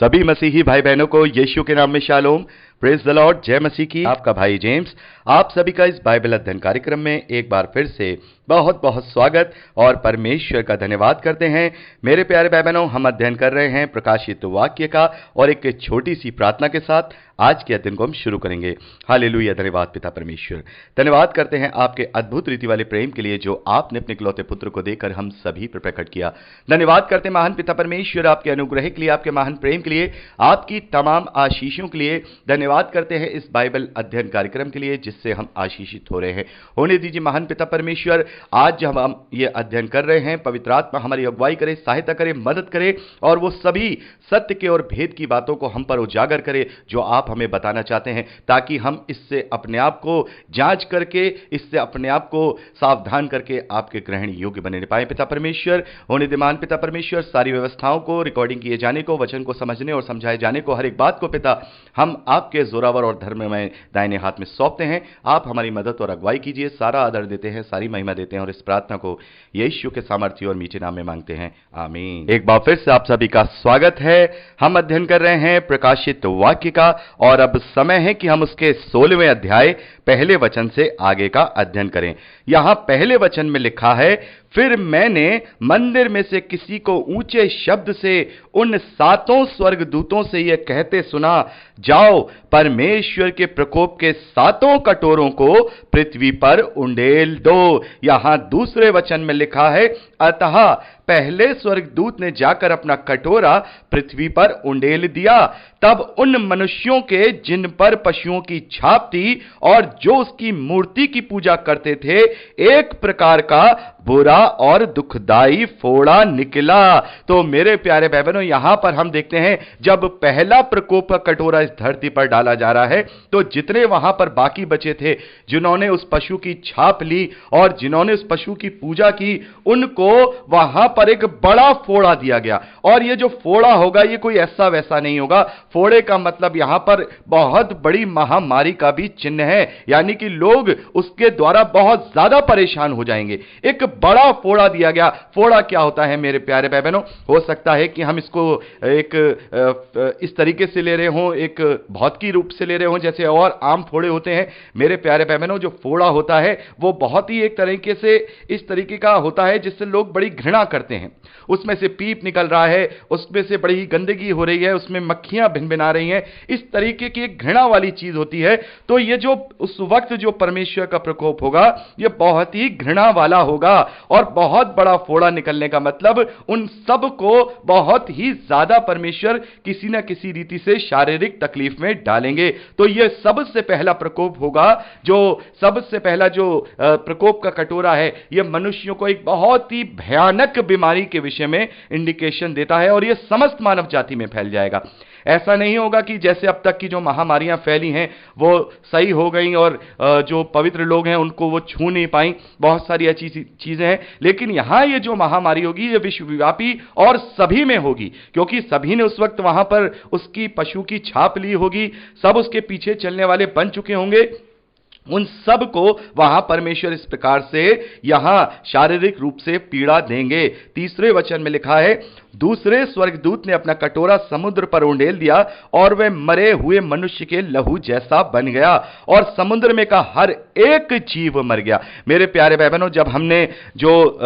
सभी मसीही भाई बहनों को यीशु के नाम में शालोम, प्रेज द लॉर्ड, जय मसीह की। आपका भाई जेम्स आप सभी का इस बाइबल अध्ययन कार्यक्रम में एक बार फिर से बहुत बहुत स्वागत और परमेश्वर का धन्यवाद करते हैं। मेरे प्यारे भाई बहनों, हम अध्ययन कर रहे हैं प्रकाशित वाक्य का और एक छोटी सी प्रार्थना के साथ आज के अध्ययन को हम शुरू करेंगे। हालेलुया, धन्यवाद पिता परमेश्वर। धन्यवाद करते हैं आपके अद्भुत रीति वाले प्रेम के लिए जो आपने अपने इकलौते पुत्र को देकर हम सभी पर प्रकट किया। धन्यवाद करते हैं महान पिता परमेश्वर आपके अनुग्रह के लिए, आपके महान प्रेम के लिए, आपकी तमाम आशीषों के लिए। धन्यवाद करते हैं इस बाइबल अध्ययन कार्यक्रम के लिए जिससे हम आशीषित हो रहे हैं। होने दीजिए महान पिता परमेश्वर, आज जब हम ये अध्ययन कर रहे हैं, पवित्र आत्मा हमारी अगुवाई करे, सहायता करे, मदद करे और वो सभी सत्य के और भेद की बातों को हम पर उजागर करे जो आप हमें बताना चाहते हैं, ताकि हम इससे अपने आप को जांच करके, इससे अपने आप को सावधान करके आपके ग्रहण योग्य बने पाए। पिता परमेश्वर, होने दे महान पिता परमेश्वर, सारी व्यवस्थाओं को, रिकॉर्डिंग किए जाने को, वचन को समझने और समझाए जाने को, हर एक बात को पिता हम आपके जोरावर और धर्ममय दाहिने हाथ में सौंपते हैं। आप हमारी मदद और अगुवाई कीजिए। सारा आदर देते हैं, सारी महिमा देते हैं और इस प्रार्थना को यीशु के सामर्थ्य और मीठे नाम में मांगते हैं, आमीन। एक बार फिर से आप सभी का स्वागत है। हम अध्ययन कर रहे हैं प्रकाशित वाक्य का और अब समय है कि हम उसके 16वें अध्याय पहले वचन से आगे का अध्ययन करें। यहां पहले वचन में लिखा है, फिर मैंने मंदिर में से किसी को ऊंचे शब्द से उन 7 स्वर्गदूतों से यह कहते सुना, जाओ परमेश्वर के प्रकोप के 7 कटोरों को पृथ्वी पर उंडेल दो। यहां दूसरे वचन में लिखा है, अतः पहले स्वर्गदूत ने जाकर अपना कटोरा पृथ्वी पर उंडेल दिया। तब उन मनुष्यों के जिन पर पशुओं की छाप थी और जो उसकी मूर्ति की पूजा करते थे, एक प्रकार का बुरा और दुखदाई फोड़ा निकला। तो मेरे प्यारे भाई बहनों, यहां पर हम देखते हैं जब पहला प्रकोप का कटोरा इस धरती पर डाला जा रहा है तो जितने वहां पर बाकी बचे थे, जिन्होंने उस पशु की छाप ली और जिन्होंने उस पशु की पूजा की, उनको वहां पर एक बड़ा फोड़ा दिया गया। और ये जो फोड़ा होगा ये कोई ऐसा वैसा नहीं होगा। फोड़े का मतलब यहां पर बहुत बड़ी महामारी का भी चिन्ह है, यानी कि लोग उसके द्वारा बहुत ज्यादा परेशान हो जाएंगे। एक बड़ा फोड़ा दिया गया। फोड़ा क्या होता है मेरे प्यारे भाई बहनों? हो सकता है कि हम इसको एक इस तरीके से ले रहे हों, एक भौतिकी रूप से ले रहे हों जैसे और आम फोड़े होते हैं। मेरे प्यारे भाई बहनों, जो फोड़ा होता है वो बहुत ही एक तरीके से इस तरीके का होता है जिससे लोग बड़ी घृणा करते हैं। उसमें से पीप निकल रहा है, उसमें से बड़ी गंदगी हो रही है, उसमें मक्खियां भिनभिना रही हैं, इस तरीके की एक घृणा वाली चीज होती है। तो ये जो उस वक्त जो परमेश्वर का प्रकोप होगा ये बहुत ही घृणा वाला होगा और बहुत बड़ा फोड़ा निकलने का मतलब उन सब को बहुत ही ज्यादा परमेश्वर किसी ना किसी रीति से शारीरिक तकलीफ में डालेंगे। तो यह सबसे पहला प्रकोप होगा, जो सबसे पहला जो प्रकोप का कटोरा है, यह मनुष्यों को एक बहुत ही भयानक बीमारी के विषय में इंडिकेशन देता है और यह समस्त मानव जाति में फैल जाएगा। ऐसा नहीं होगा कि जैसे अब तक की जो महामारियां फैली हैं वो सही हो गई और जो पवित्र लोग हैं उनको वो छू नहीं पाई, बहुत सारी अच्छी चीजें हैं। लेकिन यहां ये जो महामारी होगी ये विश्वव्यापी और सभी में होगी, क्योंकि सभी ने उस वक्त वहां पर उसकी पशु की छाप ली होगी, सब उसके पीछे चलने वाले बन चुके होंगे। उन सब को वहां परमेश्वर इस प्रकार से यहां शारीरिक रूप से पीड़ा देंगे। तीसरे वचन में लिखा है, दूसरे स्वर्गदूत ने अपना कटोरा समुद्र पर उंडेल दिया और वह मरे हुए मनुष्य के लहू जैसा बन गया और समुद्र में का हर एक जीव मर गया। मेरे प्यारे भाई बहनों, जब हमने जो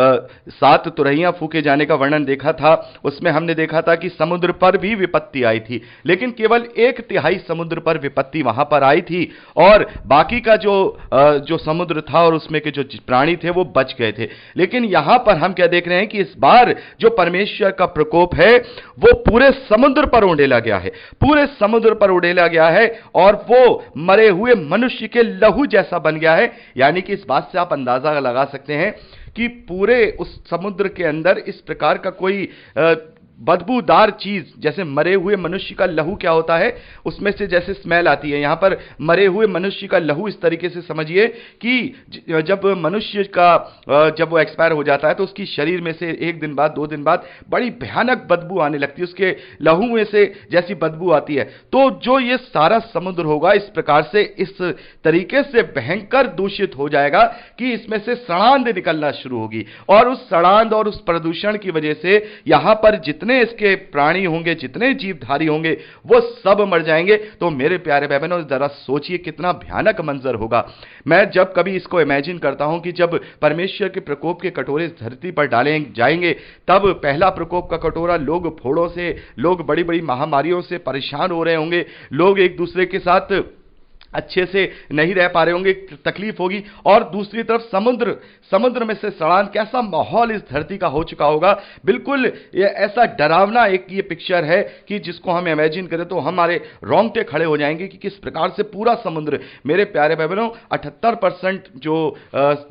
7 तुरहियां फूके जाने का वर्णन देखा था उसमें हमने देखा था कि समुद्र पर भी विपत्ति आई थी, लेकिन केवल 1/3 समुद्र पर विपत्ति वहां पर आई थी और बाकी का जो समुद्र था और उसमें के जो प्राणी थे वो बच गए थे। लेकिन यहां पर हम क्या देख रहे हैं कि इस बार जो परमेश्वर का प्रकोप है वो पूरे समुद्र पर उंडेला गया है, पूरे समुद्र पर उंडेला गया है और वो मरे हुए मनुष्य के लहू जैसा बन गया है। यानी कि इस बात से आप अंदाजा लगा सकते हैं कि पूरे उस समुद्र के अंदर इस प्रकार का कोई बदबूदार चीज, जैसे मरे हुए मनुष्य का लहू क्या होता है, उसमें से जैसे स्मेल आती है, यहां पर मरे हुए मनुष्य का लहू इस तरीके से समझिए कि जब मनुष्य का जब वो एक्सपायर हो जाता है तो उसकी शरीर में से 1 दिन बाद 2 दिन बाद बड़ी भयानक बदबू आने लगती है, उसके लहू में से जैसी बदबू आती है। तो जो ये सारा समुद्र होगा इस प्रकार से इस तरीके से भयंकर दूषित हो जाएगा कि इसमें से सड़ांध निकलना शुरू होगी और उस सड़ांध और उस प्रदूषण की वजह से यहां पर जितने जितने इसके प्राणी होंगे, जितने जीवधारी होंगे, वो सब मर जाएंगे। तो मेरे प्यारे भाई बहनों, जरा सोचिए कितना भयानक मंजर होगा। मैं जब कभी इसको इमेजिन करता हूं कि जब परमेश्वर के प्रकोप के कटोरे इस धरती पर डाले जाएंगे, तब पहला प्रकोप का कटोरा, लोग फोड़ों से, लोग बड़ी बड़ी महामारियों से परेशान हो रहे होंगे, लोग एक दूसरे के साथ अच्छे से नहीं रह पा रहे होंगे, तकलीफ होगी। और दूसरी तरफ समुद्र, समुद्र में से सड़ान, कैसा माहौल इस धरती का हो चुका होगा। बिल्कुल ये ऐसा डरावना एक ये पिक्चर है कि जिसको हम इमेजिन करें तो हमारे रोंगटे खड़े हो जाएंगे कि किस प्रकार से पूरा समुद्र, मेरे प्यारे भाई बहनों, 78% जो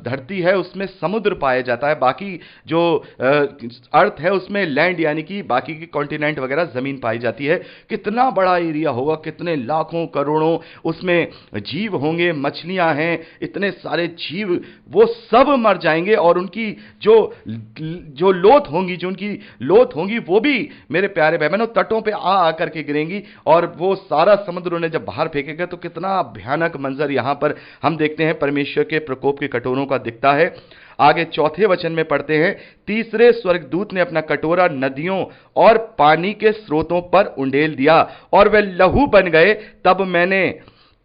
धरती है उसमें समुद्र पाया जाता है, बाकी जो अर्थ है उसमें लैंड यानी कि बाकी की कॉन्टिनेंट वगैरह जमीन पाई जाती है। कितना बड़ा एरिया होगा, कितने लाखों करोड़ों उसमें जीव होंगे, मछलियां हैं, इतने सारे जीव, वो सब मर जाएंगे और उनकी जो लोथ होंगी, जो उनकी लोथ होंगी, वो भी मेरे प्यारे भाई बहनों तटों पे आ करके गिरेंगी और वो सारा समुद्र उन्हें जब बाहर फेंकेगा तो कितना भयानक मंजर यहां पर हम देखते हैं परमेश्वर के प्रकोप के कटोरों का दिखता है। आगे चौथे वचन में पढ़ते हैं, तीसरे स्वर्गदूत ने अपना कटोरा नदियों और पानी के स्रोतों पर उंडेल दिया और वे लहू बन गए। तब मैंने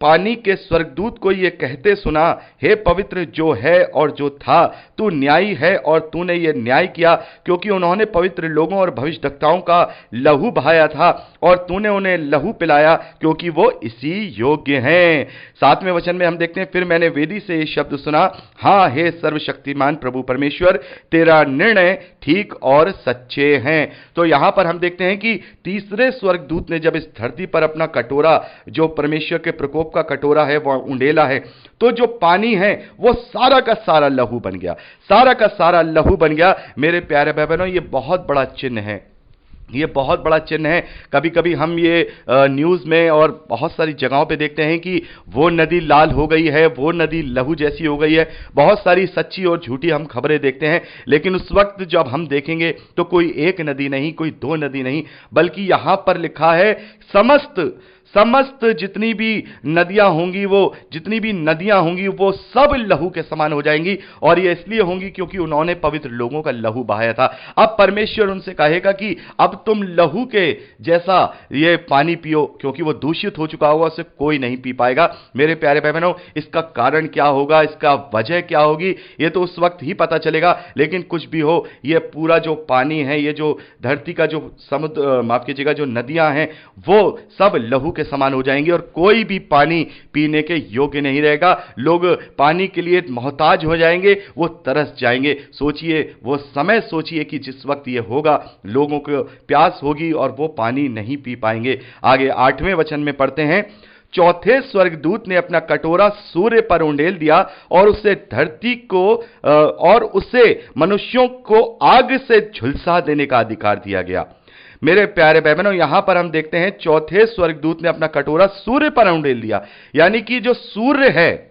पानी के स्वर्गदूत को यह कहते सुना, हे पवित्र जो है और जो था, तू न्यायी है और तूने यह न्याय किया, क्योंकि उन्होंने पवित्र लोगों और भविष्यद्वक्ताओं का लहू बहाया था और तूने उन्हें लहू पिलाया, क्योंकि वो इसी योग्य हैं। 7वें वचन में हम देखते हैं, फिर मैंने वेदी से ये शब्द सुना, हाँ हे सर्वशक्तिमान प्रभु परमेश्वर, तेरा निर्णय ठीक और सच्चे हैं। तो यहां पर हम देखते हैं कि तीसरे स्वर्गदूत ने जब इस धरती पर अपना कटोरा, जो परमेश्वर के प्रकोप का कटोरा है, वह उंडेला है, तो जो पानी है वो सारा का सारा लहू बन गया, सारा का सारा लहू बन गया। मेरे प्यारे भाई बहनों, ये बहुत बड़ा चिन्ह है, ये बहुत बड़ा चिन्ह है। कभी कभी हम ये न्यूज़ में और बहुत सारी जगहों पे देखते हैं कि वो नदी लाल हो गई है, वो नदी लहू जैसी हो गई है। बहुत सारी सच्ची और झूठी हम खबरें देखते हैं, लेकिन उस वक्त जब हम देखेंगे तो कोई एक नदी नहीं, कोई दो नदी नहीं, बल्कि यहां पर लिखा है समस्त जितनी भी नदियां होंगी, वो जितनी भी नदियां होंगी वो सब लहू के समान हो जाएंगी। और ये इसलिए होंगी क्योंकि उन्होंने पवित्र लोगों का लहू बहाया था। अब परमेश्वर उनसे कहेगा कि अब तुम लहू के जैसा ये पानी पियो, क्योंकि वो दूषित हो चुका होगा, उसे कोई नहीं पी पाएगा। मेरे प्यारे भाई बहनों, इसका कारण क्या होगा, इसका वजह क्या होगी, ये तो उस वक्त ही पता चलेगा। लेकिन कुछ भी हो, ये पूरा जो पानी है, ये जो धरती का जो समुद्र, माफ कीजिएगा, जो नदियां हैं, वो सब लहू के समान हो जाएंगी और कोई भी पानी पीने के योग्य नहीं रहेगा। लोग पानी के लिए मोहताज हो जाएंगे, वो तरस जाएंगे। सोचिए, वो समय सोचिए कि जिस वक्त ये होगा, लोगों को प्यास होगी और वो पानी नहीं पी पाएंगे। आगे 8वें वचन में पढ़ते हैं, चौथे स्वर्गदूत ने अपना कटोरा सूर्य पर उंडेल दिया और उसे धरती को और उसे मनुष्यों को आग से झुलसा देने का अधिकार दिया गया। मेरे प्यारे भाई बहनों, यहां पर हम देखते हैं चौथे स्वर्गदूत ने अपना कटोरा सूर्य पर उंडेल दिया, यानी कि जो सूर्य है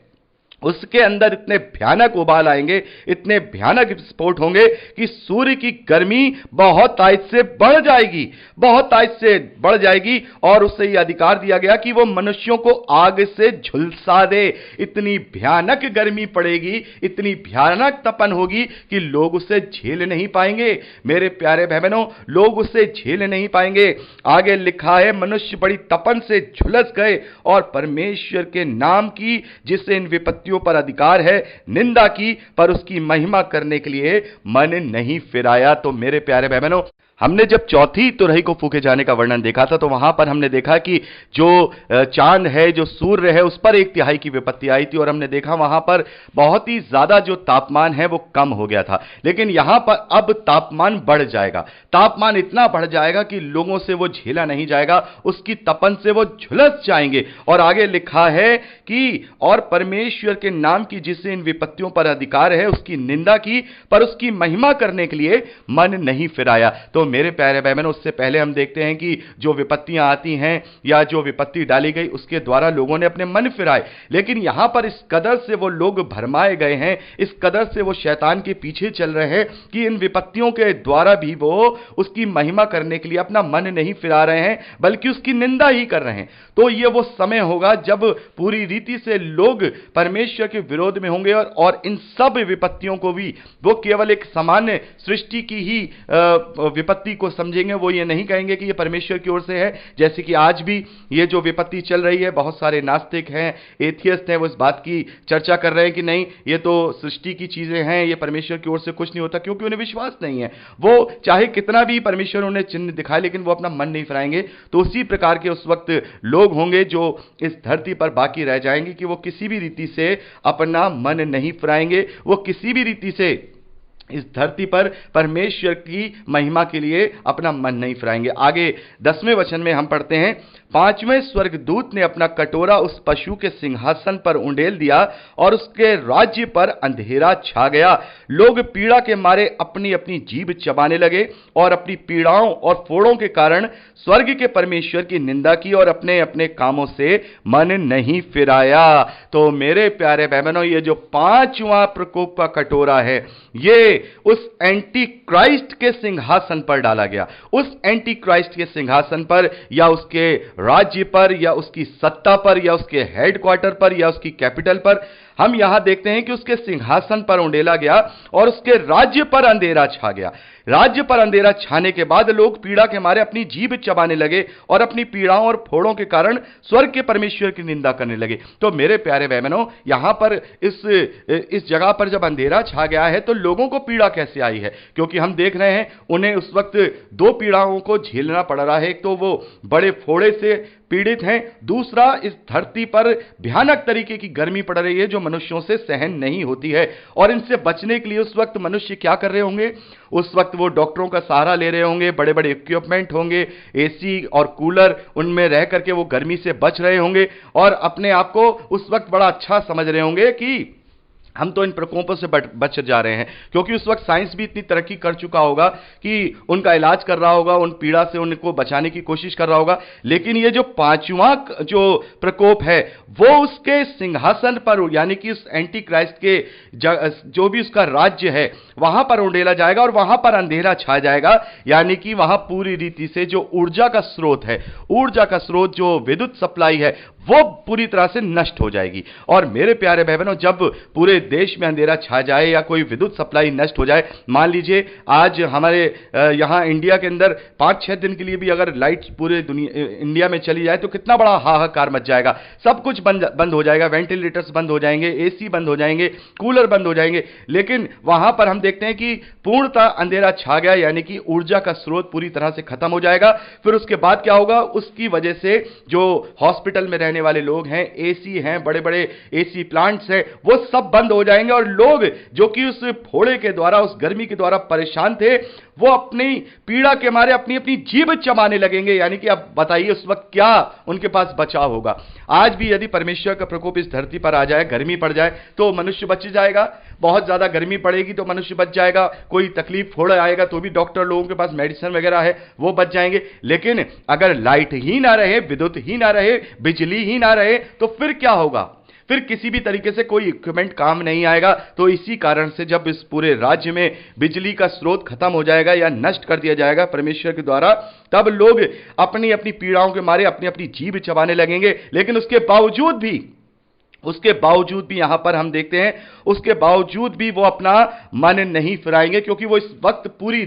उसके अंदर इतने भयानक उबाल आएंगे, इतने भयानक विस्फोट होंगे कि सूर्य की गर्मी बहुत तेज से बढ़ जाएगी, बहुत तेज से बढ़ जाएगी। और उससे यह अधिकार दिया गया कि वो मनुष्यों को आग से झुलसा दे। इतनी भयानक गर्मी पड़ेगी, इतनी भयानक तपन होगी कि लोग उसे झेल नहीं पाएंगे। मेरे प्यारे भाई बहनों, लोग उसे झेल नहीं पाएंगे। आगे लिखा है, मनुष्य बड़ी तपन से झुलस गए और परमेश्वर के नाम की, जिससे इन विपत्तियों पर अधिकार है, निंदा की, पर उसकी महिमा करने के लिए मन नहीं फिराया। तो मेरे प्यारे भाई बहनों, हमने जब चौथी तुरही को फूके जाने का वर्णन देखा था, तो वहां पर हमने देखा कि जो चांद है, जो सूर्य है, उस पर 1/3 की विपत्ति आई थी और हमने देखा वहां पर बहुत ही ज्यादा जो तापमान है वो कम हो गया था। लेकिन यहां पर अब तापमान बढ़ जाएगा, तापमान इतना बढ़ जाएगा कि लोगों से वो झेला नहीं जाएगा, उसकी तपन से वो झुलस जाएंगे। और आगे लिखा है कि और परमेश्वर के नाम की, जिससे इन विपत्तियों पर अधिकार है, उसकी निंदा की, पर उसकी महिमा करने के लिए मन नहीं फिराया। तो मेरे प्यारे भाई बहनों, उससे पहले हम देखते हैं कि जो विपत्तियां आती हैं या जो विपत्ति डाली गई, उसके द्वारा लोगों ने अपने मन फिराए। लेकिन यहां पर इस कदर से वो लोग भरमाए गए हैं, इस कदर से वो शैतान के पीछे चल रहे हैं कि इन विपत्तियों के द्वारा भी वो उसकी महिमा करने के लिए अपना मन नहीं फिरा रहे हैं, बल्कि उसकी निंदा ही कर रहे हैं। तो ये वो समय होगा जब पूरी रीति से लोग परमेश्वर के विरोध में होंगे और इन सब विपत्तियों को भी वो केवल एक सामान्य सृष्टि की ही विपत्ति विपत्ति को समझेंगे वो ये नहीं कहेंगे कि ये परमेश्वर की ओर से है। जैसे कि आज भी ये जो विपत्ति चल रही है, बहुत सारे नास्तिक हैं, एथियस्ट हैं, वो इस बात की चर्चा कर रहे हैं कि नहीं, ये तो सृष्टि की चीजें हैं, ये परमेश्वर की ओर से कुछ नहीं होता, क्योंकि उन्हें विश्वास नहीं है। वो चाहे कितना भी परमेश्वर उन्हें चिन्ह दिखाए, लेकिन वो अपना मन नहीं फिराएंगे। तो उसी प्रकार के उस वक्त लोग होंगे जो इस धरती पर बाकी रह जाएंगे कि वो किसी भी रीति से अपना मन नहीं फिराएंगे, वो किसी भी रीति से इस धरती पर परमेश्वर की महिमा के लिए अपना मन नहीं फिराएंगे। आगे 10वें वचन में हम पढ़ते हैं, 5वें स्वर्गदूत ने अपना कटोरा उस पशु के सिंहासन पर उंडेल दिया और उसके राज्य पर अंधेरा छा गया। लोग पीड़ा के मारे अपनी अपनी जीभ चबाने लगे और अपनी पीड़ाओं और फोड़ों के कारण स्वर्ग के परमेश्वर की निंदा की और अपने अपने कामों से मन नहीं फिराया। तो मेरे प्यारे बहनों, ये जो 5वां प्रकोप का कटोरा है, ये उस एंटी क्राइस्ट के सिंहासन पर डाला गया। उस एंटी क्राइस्ट के सिंहासन पर या उसके राज्य पर या उसकी सत्ता पर या उसके हेडक्वार्टर पर या उसकी कैपिटल पर हम यहां देखते हैं कि उसके सिंहासन पर उंडेला गया और उसके राज्य पर अंधेरा छा गया। राज्य पर अंधेरा छाने के बाद लोग पीड़ा के मारे अपनी जीभ चबाने लगे और अपनी पीड़ाओं और फोड़ों के कारण स्वर्ग के परमेश्वर की निंदा करने लगे। तो मेरे प्यारे बहनों, यहां पर इस जगह पर जब अंधेरा छा गया है तो लोगों को पीड़ा कैसे आई है? क्योंकि हम देख रहे हैं उन्हें उस वक्त 2 पीड़ाओं को झेलना पड़ रहा है। एक तो वो बड़े फोड़े से पीड़ित हैं, दूसरा इस धरती पर भयानक तरीके की गर्मी पड़ रही है जो मनुष्यों से सहन नहीं होती है। और इनसे बचने के लिए उस वक्त मनुष्य क्या कर रहे होंगे? उस वक्त वो डॉक्टरों का सहारा ले रहे होंगे, बड़े बड़े इक्विपमेंट होंगे, एसी और कूलर, उनमें रह करके वो गर्मी से बच रहे होंगे और अपने आप को उस वक्त बड़ा अच्छा समझ रहे होंगे कि हम तो इन प्रकोपों से बच जा रहे हैं। क्योंकि उस वक्त साइंस भी इतनी तरक्की कर चुका होगा कि उनका इलाज कर रहा होगा, उन पीड़ा से उनको बचाने की कोशिश कर रहा होगा। लेकिन ये जो 5वां जो प्रकोप है वो उसके सिंहासन पर, यानी कि उस एंटी क्राइस्ट के जो भी उसका राज्य है वहां पर उंडेला जाएगा और वहां पर अंधेरा छा जाएगा। यानी कि वहां पूरी रीति से जो ऊर्जा का स्रोत है, ऊर्जा का स्रोत जो विद्युत सप्लाई है, वो पूरी तरह से नष्ट हो जाएगी। और मेरे प्यारे बहनों, जब पूरे देश में अंधेरा छा जाए या कोई विद्युत सप्लाई नष्ट हो जाए, मान लीजिए आज हमारे यहां इंडिया के अंदर 5-6 दिन के लिए भी अगर लाइट पूरे इंडिया में चली जाए तो कितना बड़ा हाहाकार मच जाएगा। सब कुछ बंद हो जाएगा, वेंटिलेटर्स बंद हो जाएंगे, एसी बंद हो जाएंगे, कूलर बंद हो जाएंगे। लेकिन वहां पर हम देखते हैं कि पूर्णतः अंधेरा छा गया, यानी कि ऊर्जा का स्रोत पूरी तरह से खत्म हो जाएगा। फिर उसके बाद क्या होगा? उसकी वजह से जो हॉस्पिटल में रहने वाले लोग हैं, एसी हैं, बड़े बड़े एसी प्लांट्स हैं, वो सब बंद हो जाएंगे और लोग जो कि उस फोड़े के द्वारा, उस गर्मी के द्वारा परेशान थे, वो अपनी पीड़ा के मारे अपनी अपनी जीभ चबाने लगेंगे। यानी कि अब बताइए उस वक्त क्या उनके पास बचाव होगा? आज भी यदि परमेश्वर का प्रकोप इस धरती पर आ जाए, गर्मी पड़ जाए, तो मनुष्य बच जाएगा। बहुत ज्यादा गर्मी पड़ेगी तो मनुष्य बच जाएगा। कोई तकलीफ फोड़ा आएगा तो भी डॉक्टर लोगों के पास मेडिसिन वगैरह है, वो बच जाएंगे। लेकिन अगर लाइट ही ना रहे, विद्युत ही ना रहे, बिजली ही ना रहे, तो फिर क्या होगा? फिर किसी भी तरीके से कोई इक्विपमेंट काम नहीं आएगा। तो इसी कारण से जब इस पूरे राज्य में बिजली का स्रोत खत्म हो जाएगा या नष्ट कर दिया जाएगा परमेश्वर के द्वारा, तब लोग अपनी अपनी पीड़ाओं के मारे अपनी अपनी जीभ चबाने लगेंगे। लेकिन उसके बावजूद भी यहां पर हम देखते हैं, उसके बावजूद भी वो अपना मन नहीं फिराएंगे, क्योंकि वो इस वक्त पूरी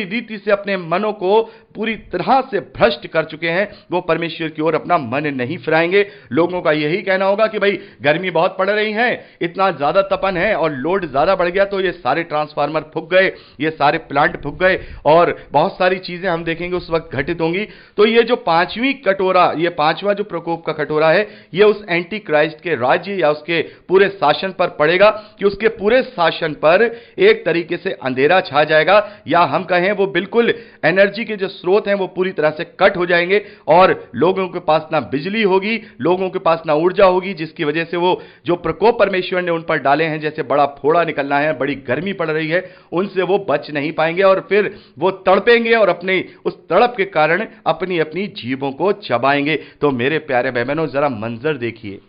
रीति से अपने मनों को पूरी तरह से भ्रष्ट कर चुके हैं। वो परमेश्वर की ओर अपना मन नहीं फिराएंगे। लोगों का यही कहना होगा कि भाई गर्मी बहुत पड़ रही है, इतना ज्यादा तपन है और लोड ज्यादा बढ़ गया तो ये सारे ट्रांसफार्मर फूक गए, ये सारे प्लांट फूक गए और बहुत सारी चीजें हम देखेंगे उस वक्त घटित होंगी। तो ये जो 5वां जो प्रकोप का कटोरा है, ये उस एंटी क्राइस्ट के राज्य या उसके पूरे शासन पर पड़ेगा कि उसके पूरे शासन पर एक तरीके से अंधेरा छा जाएगा, या हम कहें वो बिल्कुल एनर्जी के जो स्रोत हैं वो पूरी तरह से कट हो जाएंगे और लोगों के पास ना बिजली होगी, लोगों के पास ना ऊर्जा होगी, जिसकी वजह से वो जो प्रकोप परमेश्वर ने उन पर डाले हैं, जैसे बड़ा फोड़ा निकलना है, बड़ी गर्मी पड़ रही है, उनसे वो बच नहीं पाएंगे और फिर वो तड़पेंगे और अपने उस तड़प के कारण अपनी अपनी जीभों को चबाएंगे। तो मेरे प्यारे बहनों, जरा मंजर देखिए,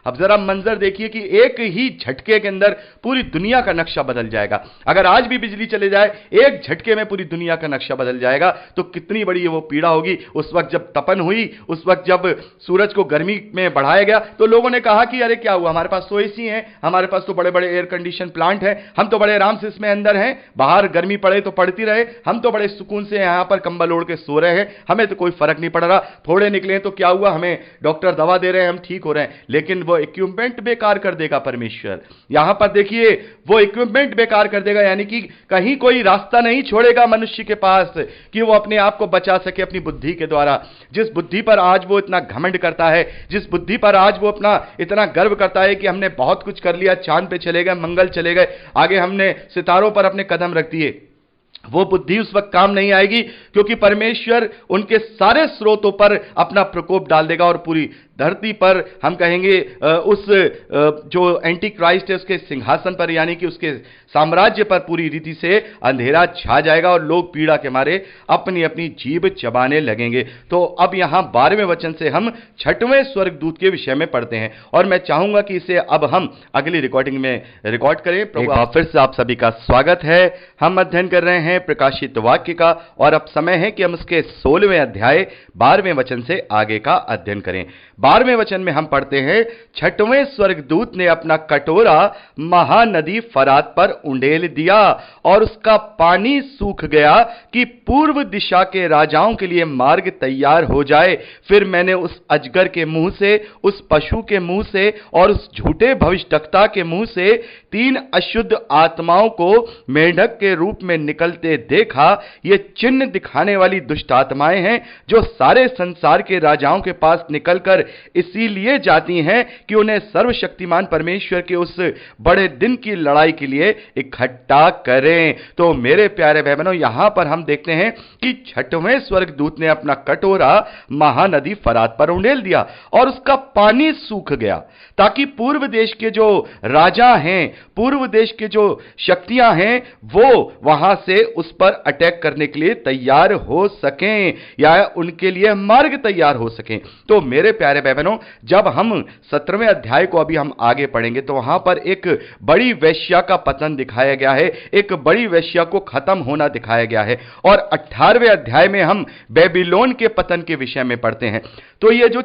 अब जरा मंजर देखिए कि एक ही झटके के अंदर पूरी दुनिया का नक्शा बदल जाएगा। अगर आज भी बिजली चले जाए, एक झटके में पूरी दुनिया का नक्शा बदल जाएगा, तो कितनी बड़ी वो पीड़ा होगी। उस वक्त जब तपन हुई, उस वक्त जब सूरज को गर्मी में बढ़ाया गया, तो लोगों ने कहा कि अरे क्या हुआ, हमारे पास तो एसी है, हमारे पास तो बड़े बड़े एयर कंडीशन प्लांट है, हम तो बड़े आराम से इसमें अंदर हैं, बाहर गर्मी पड़े तो पड़ती रहे, हम तो बड़े सुकून से यहां पर कंबल ओढ़ के सो रहे हैं, हमें तो कोई फर्क नहीं पड़ रहा, थोड़े निकले तो क्या हुआ, हमें डॉक्टर दवा दे रहे हैं, हम ठीक हो रहे हैं। लेकिन वो इक्विपमेंट बेकार कर देगा परमेश्वर। यहां पर देखिए, वो इक्विपमेंट बेकार कर देगा, यानी कि कहीं कोई रास्ता नहीं छोड़ेगा मनुष्य के पास कि वो अपने आप को बचा सके अपनी बुद्धि के द्वारा। जिस बुद्धि पर आज वो इतना घमंड करता है, जिस बुद्धि पर आज वो अपना इतना गर्व करता है कि हमने बहुत कुछ कर लिया, चांद पे चले गए, मंगल चले गए, आगे हमने सितारों पर अपने कदम रख दिए, वो बुद्धि उस वक्त काम नहीं आएगी, क्योंकि परमेश्वर उनके सारे स्रोतों पर अपना प्रकोप डाल देगा और पूरी धरती पर हम कहेंगे उस जो एंटी क्राइस्ट है उसके सिंहासन पर, यानी कि उसके साम्राज्य पर पूरी रीति से अंधेरा छा जाएगा और लोग पीड़ा के मारे अपनी अपनी जीभ चबाने लगेंगे। तो अब यहां 12वें वचन से हम 6वें स्वर्गदूत के विषय में पढ़ते हैं, और मैं चाहूंगा कि इसे अब हम अगली रिकॉर्डिंग में रिकॉर्ड करें। प्रभु फिर से आप सभी का स्वागत है। हम अध्ययन कर रहे हैं प्रकाशित वाक्य का, और अब समय है कि हम उसके 16वें अध्याय 12वें वचन से आगे का अध्ययन करें। 12वें वचन में हम पढ़ते हैं, 6वें स्वर्गदूत ने अपना कटोरा महानदी फरात पर उंडेल दिया और उसका पानी सूख गया कि पूर्व दिशा के राजाओं के लिए मार्ग तैयार हो जाए। फिर मैंने उस अजगर के मुंह से, उस पशु के मुंह से और उस झूठे भविष्यद्वक्ता के मुंह से 3 अशुद्ध आत्माओं को मेंढक के रूप में निकलते देखा। ये चिन्ह दिखाने वाली दुष्ट आत्माएं हैं जो सारे संसार के राजाओं के पास निकलकर इसीलिए जाती हैं कि उन्हें सर्वशक्तिमान परमेश्वर के उस बड़े दिन की लड़ाई के लिए इकट्ठा करें। तो मेरे प्यारे भाई बहनों, यहां पर हम देखते हैं कि 6वें स्वर्गदूत ने अपना कटोरा महानदी फरात पर उंडेल दिया और उसका पानी सूख गया, ताकि पूर्व देश के जो राजा हैं, पूर्व देश के जो शक्तियां हैं, वो वहां से उस पर अटैक करने के लिए तैयार हो सकें, या उनके लिए मार्ग तैयार हो सकें। तो मेरे प्यारे भाई बहनों, जब हम 17वें अध्याय को अभी हम आगे पढ़ेंगे, तो वहां पर एक बड़ी वेश्या का पतन दिखाया गया है, एक बड़ी वेश्या को खत्म होना दिखाया गया है, और 18वें अध्याय में हम बेबीलोन के पतन के विषय में पढ़ते हैं। तो ये जो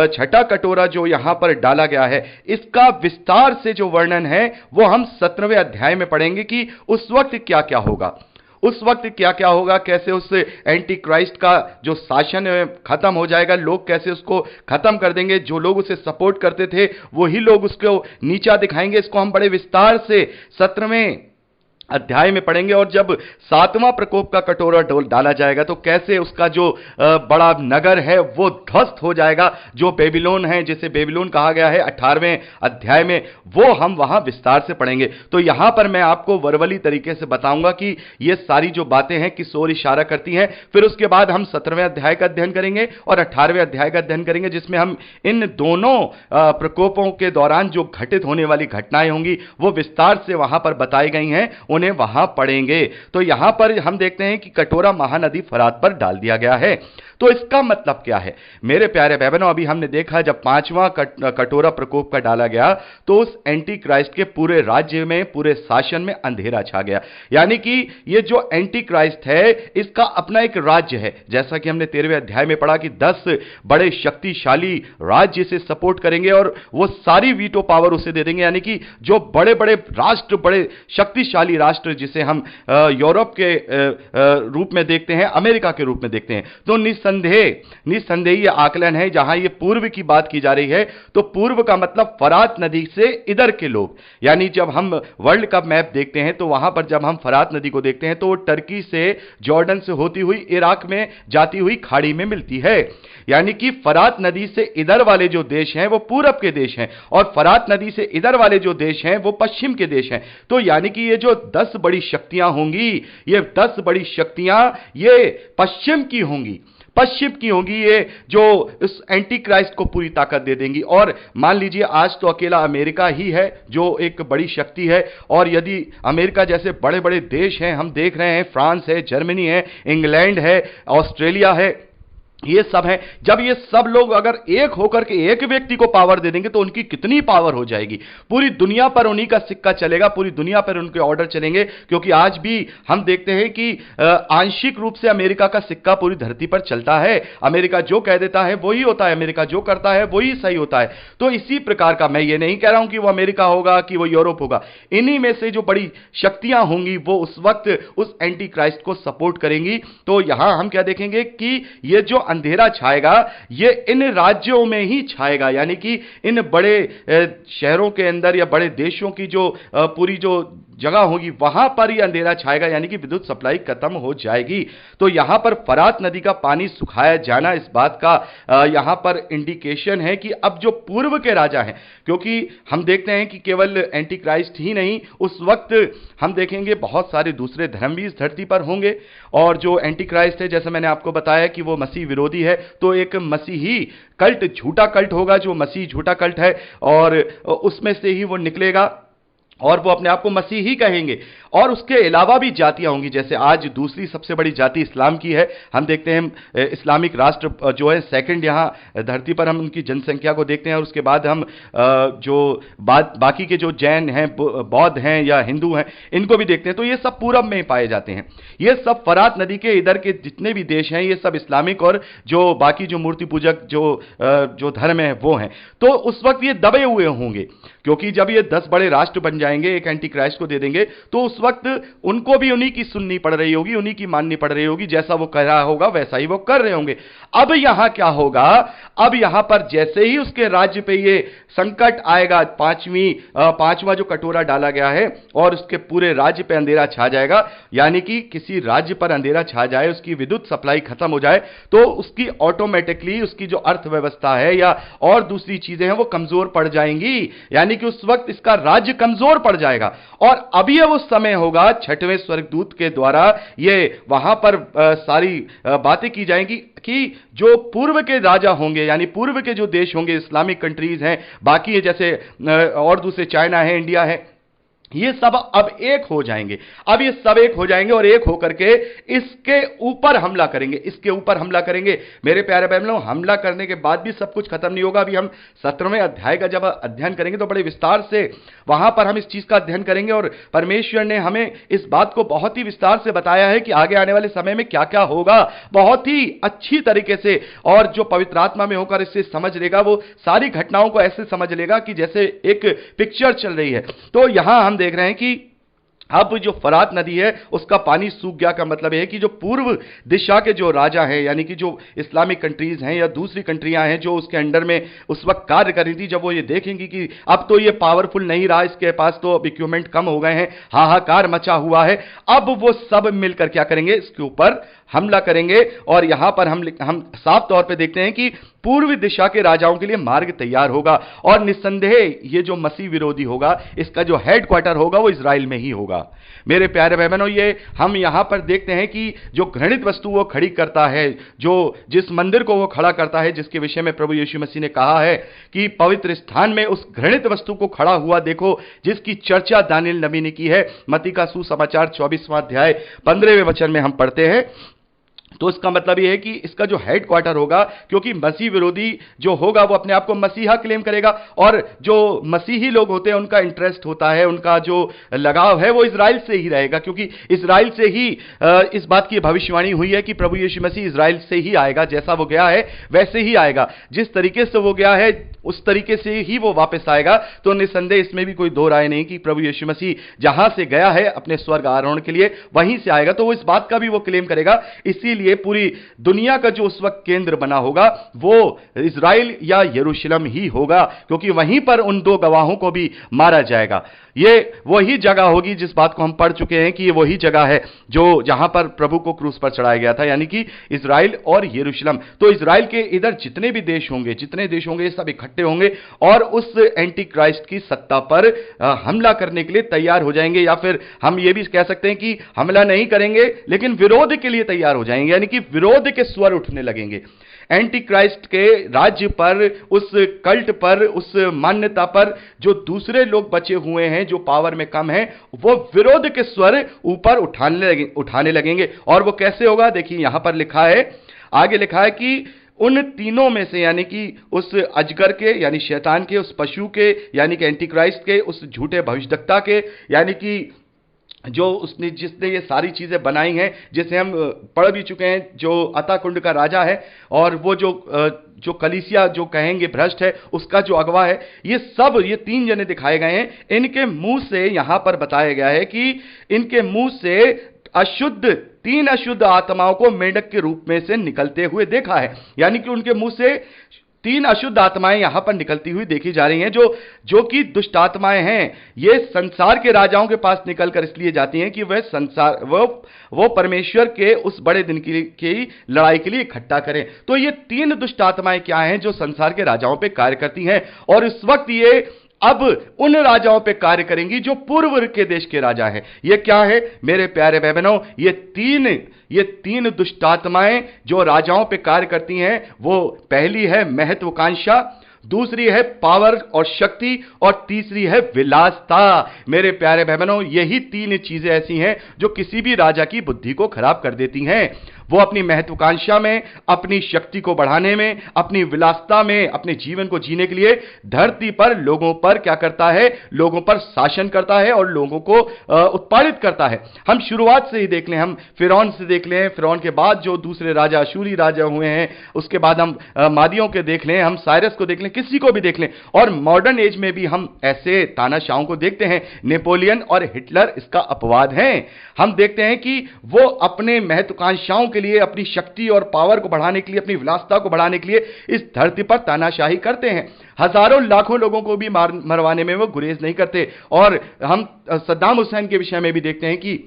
छठा कटोरा जो यहां पर डाला गया है, इसका विस्तार से जो वर्णन है वो हम 17वें अध्याय में पढ़ेंगे कि उस वक्त क्या क्या होगा, उस वक्त क्या क्या होगा, कैसे उस एंटी क्राइस्ट का जो शासन खत्म हो जाएगा, लोग कैसे उसको खत्म कर देंगे, जो लोग उसे सपोर्ट करते थे वही लोग उसको नीचा दिखाएंगे। इसको हम बड़े विस्तार से 17वें अध्याय में पढ़ेंगे। और जब 7वां प्रकोप का कटोरा डाला जाएगा, तो कैसे उसका जो बड़ा नगर है वो ध्वस्त हो जाएगा, जो बेबीलोन है, जिसे बेबीलोन कहा गया है 18वें अध्याय में, वो हम वहां विस्तार से पढ़ेंगे। तो यहां पर मैं आपको वर्बली तरीके से बताऊंगा कि ये सारी जो बातें हैं किस ओर इशारा करती हैं। फिर उसके बाद हम 17वें अध्याय का अध्ययन करेंगे और 18वें अध्याय का अध्ययन करेंगे, जिसमें हम इन दोनों प्रकोपों के दौरान जो घटित होने वाली घटनाएं होंगी वो विस्तार से वहां पर बताई गई हैं, उन्हें वहां पढ़ेंगे। तो यहां पर हम देखते हैं कि कटोरा महानदी फरात पर डाल दिया गया है। तो इसका मतलब क्या है मेरे प्यारे भाई बहनों? अभी हमने देखा जब 5वां कटोरा प्रकोप का डाला गया, तो उस एंटी क्राइस्ट के पूरे राज्य में, पूरे शासन में अंधेरा छा गया। यानी कि ये जो एंटी क्राइस्ट है, इसका अपना एक राज्य है, जैसा कि हमने 13वें अध्याय में पढ़ा कि 10 बड़े शक्तिशाली राज्य से सपोर्ट करेंगे और वो सारी वीटो पावर उसे दे देंगे। यानी कि जो बड़े बड़े राष्ट्र, बड़े शक्तिशाली राष्ट्र, जिसे हम यूरोप के रूप में देखते हैं, अमेरिका के रूप में देखते हैं, तो निस्संदेह ये आकलन है। जहां ये पूर्व की बात की जा रही है, तो पूर्व का मतलब फरात नदी से इधर के लोग, यानी जब हम वर्ल्ड का मैप देखते हैं, तो वहां पर जब हम फरात नदी को देखते हैं, तो वो टर्की से, जॉर्डन से होती हुई इराक में जाती हुई खाड़ी में मिलती है। यानी कि फरात नदी से इधर वाले जो देश हैं वो पूरब के देश हैं, और फरात नदी से इधर वाले जो देश हैं वो पश्चिम के देश हैं। तो यानी कि ये जो 10 बड़ी शक्तियां होंगी, ये 10 बड़ी शक्तियां ये पश्चिम की होंगी, ये जो इस एंटी क्राइस्ट को पूरी ताकत दे देंगी। और मान लीजिए आज तो अकेला अमेरिका ही है जो एक बड़ी शक्ति है, और यदि अमेरिका जैसे बड़े बड़े देश हैं, हम देख रहे हैं, फ्रांस है, जर्मनी है, इंग्लैंड है, ऑस्ट्रेलिया है, ये सब है। जब ये सब लोग अगर एक होकर के एक व्यक्ति को पावर दे देंगे तो उनकी कितनी पावर हो जाएगी। पूरी दुनिया पर उन्हीं का सिक्का चलेगा, पूरी दुनिया पर उनके ऑर्डर चलेंगे। क्योंकि आज भी हम देखते हैं कि आंशिक रूप से अमेरिका का सिक्का पूरी धरती पर चलता है। अमेरिका जो कह देता है वही होता है, अमेरिका जो करता है वही सही होता है। तो इसी प्रकार का, मैं ये नहीं कह रहा हूं कि वो अमेरिका होगा कि वो यूरोप होगा, इन्हीं में से जो बड़ी शक्तियां होंगी वो उस वक्त उस एंटी क्राइस्ट को सपोर्ट करेंगी। तो यहां हम क्या देखेंगे कि ये जो अंधेरा छाएगा ये इन राज्यों में ही छाएगा, यानी कि इन बड़े शहरों के अंदर या बड़े देशों की जो पूरी जो जगह होगी वहां पर ही अंधेरा छाएगा, यानी कि विद्युत सप्लाई खत्म हो जाएगी। तो यहां पर फरात नदी का पानी सुखाया जाना इस बात का यहां पर इंडिकेशन है कि अब जो पूर्व के राजा हैं, क्योंकि हम देखते हैं कि केवल एंटी क्राइस्ट ही नहीं, उस वक्त हम देखेंगे बहुत सारे दूसरे धर्म भी इस धरती पर होंगे। और जो एंटी क्राइस्ट है, जैसे मैंने आपको बताया कि वो मसीह विरोधी है, तो एक मसीही कल्ट, झूठा कल्ट होगा जो मसीह झूठा कल्ट है, और उसमें से ही वो निकलेगा और वो अपने आप को मसीही कहेंगे। और उसके अलावा भी जातियां होंगी, जैसे आज दूसरी सबसे बड़ी जाति इस्लाम की है। हम देखते हैं इस्लामिक राष्ट्र जो है सेकंड यहां धरती पर, हम उनकी जनसंख्या को देखते हैं। और उसके बाद हम जो बाकी के जो जैन हैं, बौद्ध हैं या हिंदू हैं, इनको भी देखते हैं। तो ये सब पूरब में पाए जाते हैं। ये सब फरात नदी के इधर के जितने भी देश हैं ये सब इस्लामिक और जो बाकी जो मूर्ति पूजक जो धर्म है वो हैं। तो उस वक्त ये दबे हुए होंगे, क्योंकि जब ये 10 बड़े राष्ट्र बन जाएंगे, एक एंटी क्राइस्ट को दे देंगे, तो उस वक्त उनको भी उन्हीं की सुननी पड़ रही होगी, उन्हीं की माननी पड़ रही होगी। जैसा वो कह रहा होगा वैसा ही वो कर रहे होंगे। अब यहां क्या होगा, अब यहां पर जैसे ही उसके राज्य पे ये संकट आएगा, पांचवा जो कटोरा डाला गया है, और उसके पूरे राज्य पे अंधेरा छा जाएगा, यानी कि किसी राज्य पर अंधेरा छा जाए, उसकी विद्युत सप्लाई खत्म हो जाए, तो उसकी ऑटोमेटिकली उसकी जो अर्थव्यवस्था है या और दूसरी चीजें हैं वो कमजोर पड़ जाएंगी, यानी कि उस वक्त इसका राज्य कमजोर पड़ जाएगा। और अब यह वो समय होगा, छठवें स्वर्गदूत के द्वारा ये वहां पर सारी बातें की जाएंगी कि जो पूर्व के राजा होंगे, यानी पूर्व के जो देश होंगे, इस्लामिक कंट्रीज हैं, बाकी है जैसे और दूसरे चाइना है, इंडिया है, ये सब अब एक हो जाएंगे। अब ये सब एक हो जाएंगे और एक होकर के इसके ऊपर हमला करेंगे, इसके ऊपर हमला करेंगे। मेरे प्यारे बहनों, हमला करने के बाद भी सब कुछ खत्म नहीं होगा। अभी हम 17वें अध्याय का जब अध्ययन करेंगे तो बड़े विस्तार से वहां पर हम इस चीज का अध्ययन करेंगे, और परमेश्वर ने हमें इस बात को बहुत ही विस्तार से बताया है कि आगे आने वाले समय में क्या क्या होगा, बहुत ही अच्छी तरीके से। और जो पवित्र आत्मा में होकर इसे समझ लेगा वो सारी घटनाओं को ऐसे समझ लेगा कि जैसे एक पिक्चर चल रही है। तो यहां हम देख रहे हैं कि अब जो फरात नदी है उसका पानी सूख गया, का मतलब है कि जो पूर्व दिशा के जो राजा हैं, यानी कि जो इस्लामिक कंट्रीज हैं या दूसरी कंट्रियां हैं जो उसके अंडर में उस वक्त कार्य कर रही थी, जब वो ये देखेंगी कि अब तो ये पावरफुल नहीं रहा, इसके पास तो अब इक्विपमेंट कम हो गए हैं, हाहाकार मचा हुआ है, अब वो सब मिलकर क्या करेंगे, इसके ऊपर हमला करेंगे। और यहां पर हम साफ तौर पे देखते हैं कि पूर्व दिशा के राजाओं के लिए मार्ग तैयार होगा, और निस्संदेह ये जो मसीह विरोधी होगा इसका जो हेडक्वार्टर होगा वो इजराइल में ही होगा। मेरे प्यारे बहनों, ये हम यहां पर देखते हैं कि जो घृणित वस्तु वो खड़ी करता है, जो जिस मंदिर को वो खड़ा करता है, जिसके विषय में प्रभु यीशु मसीह ने कहा है कि पवित्र स्थान में उस घृणित वस्तु को खड़ा हुआ देखो, जिसकी चर्चा दानियेल नबी ने की है। मत्ती का सुसमाचार 24वां अध्याय 15वें वचन में हम पढ़ते हैं। तो इसका मतलब यह है कि इसका जो हेडक्वार्टर होगा, क्योंकि मसीह विरोधी जो होगा वो अपने आप को मसीहा क्लेम करेगा, और जो मसीही लोग होते हैं उनका इंटरेस्ट होता है, उनका जो लगाव है वो इजराइल से ही रहेगा, क्योंकि इजराइल से ही इस बात की भविष्यवाणी हुई है कि प्रभु यीशु मसीह इजराइल से ही आएगा। जैसा वो गया है वैसे ही आएगा, जिस तरीके से वो गया है उस तरीके से ही वो वापस आएगा। तो निसंदेह इसमें भी कोई दो राय नहीं कि प्रभु यीशु मसीह जहां से गया है अपने स्वर्ग आरोहण के लिए वहीं से आएगा। तो वो इस बात का भी वो क्लेम करेगा। इसीलिए पूरी दुनिया का जो उस वक्त केंद्र बना होगा वो इजराइल या यरूशलेम ही होगा, क्योंकि वहीं पर उन दो गवाहों को भी मारा जाएगा। ये वही जगह होगी जिस बात को हम पढ़ चुके हैं कि ये वही जगह है जो जहां पर प्रभु को क्रूस पर चढ़ाया गया था, यानी कि इजराइल और यरूशलेम। तो इजराइल के इधर जितने भी देश होंगे, जितने देश होंगे, सब इकट्ठे होंगे और उस एंटी क्राइस्ट की सत्ता पर हमला करने के लिए तैयार हो जाएंगे, या फिर हम ये भी कह सकते हैं कि हमला नहीं करेंगे लेकिन विरोध के लिए तैयार हो जाएंगे, यानी कि विरोध के स्वर उठने लगेंगे। एंटी क्राइस्ट के राज्य पर, उस कल्ट पर, उस मान्यता पर जो दूसरे लोग बचे हुए हैं, जो पावर में कम हैं, वो विरोध के स्वर ऊपर उठाने लगेंगे। और वो कैसे होगा, देखिए यहां पर लिखा है, आगे लिखा है कि उन तीनों में से, यानी कि उस अजगर के यानी शैतान के, उस पशु के यानी कि एंटी क्राइस्ट के, उस झूठे भविष्यद्वक्ता के, यानी कि जो उसने जिसने ये सारी चीजें बनाई हैं, जिसे हम पढ़ भी चुके हैं, जो अताकुंड का राजा है और वो जो कलीसिया जो कहेंगे भ्रष्ट है, उसका जो अगवा है, ये तीन जने दिखाए गए हैं। इनके मुंह से यहां पर बताया गया है कि इनके मुंह से तीन अशुद्ध आत्माओं को मेंढक के रूप में से निकलते हुए देखा है। यानी कि उनके मुंह से तीन अशुद्ध आत्माएं यहां पर निकलती हुई देखी जा रही हैं, जो कि दुष्ट आत्माएं हैं। ये संसार के राजाओं के पास निकलकर इसलिए जाती हैं कि वो परमेश्वर के उस बड़े दिन की लड़ाई के लिए इकट्ठा करें। तो ये तीन दुष्ट आत्माएं क्या हैं जो संसार के राजाओं पे कार्य करती हैं, और इस वक्त ये अब उन राजाओं पे कार्य करेंगी जो पूर्व के देश के राजा हैं। ये क्या है मेरे प्यारे भाई बहनों? ये तीन दुष्ट आत्माएं जो राजाओं पे कार्य करती हैं, वो पहली है महत्वाकांक्षा, दूसरी है पावर और शक्ति, और तीसरी है विलासता। मेरे प्यारे भाई बहनों, यही तीन चीजें ऐसी हैं जो किसी भी राजा की बुद्धि को खराब कर देती हैं। वो अपनी महत्वाकांक्षा में, अपनी शक्ति को बढ़ाने में, अपनी विलासता में, अपने जीवन को जीने के लिए धरती पर लोगों पर क्या करता है? लोगों पर शासन करता है और लोगों को उत्पादित करता है। हम शुरुआत से ही देख लें, हम फिरौन से देख लें, फिरौन के बाद जो दूसरे राजा अशूरी राजा हुए हैं, उसके बाद हम मादियों के देख लें, हम साइरस को देख लें, किसी को भी देख लें, और मॉडर्न एज में भी हम ऐसे तानाशाहों को देखते हैं। नेपोलियन और हिटलर इसका अपवाद हैं। हम देखते हैं कि वो अपने महत्वाकांक्षाओं के लिए, अपनी शक्ति और पावर को बढ़ाने के लिए, अपनी विलासता को बढ़ाने के लिए इस धरती पर तानाशाही करते हैं। हजारों लाखों लोगों को भी मरवाने में वो गुरेज नहीं करते। और हम सद्दाम हुसैन के विषय में भी देखते हैं कि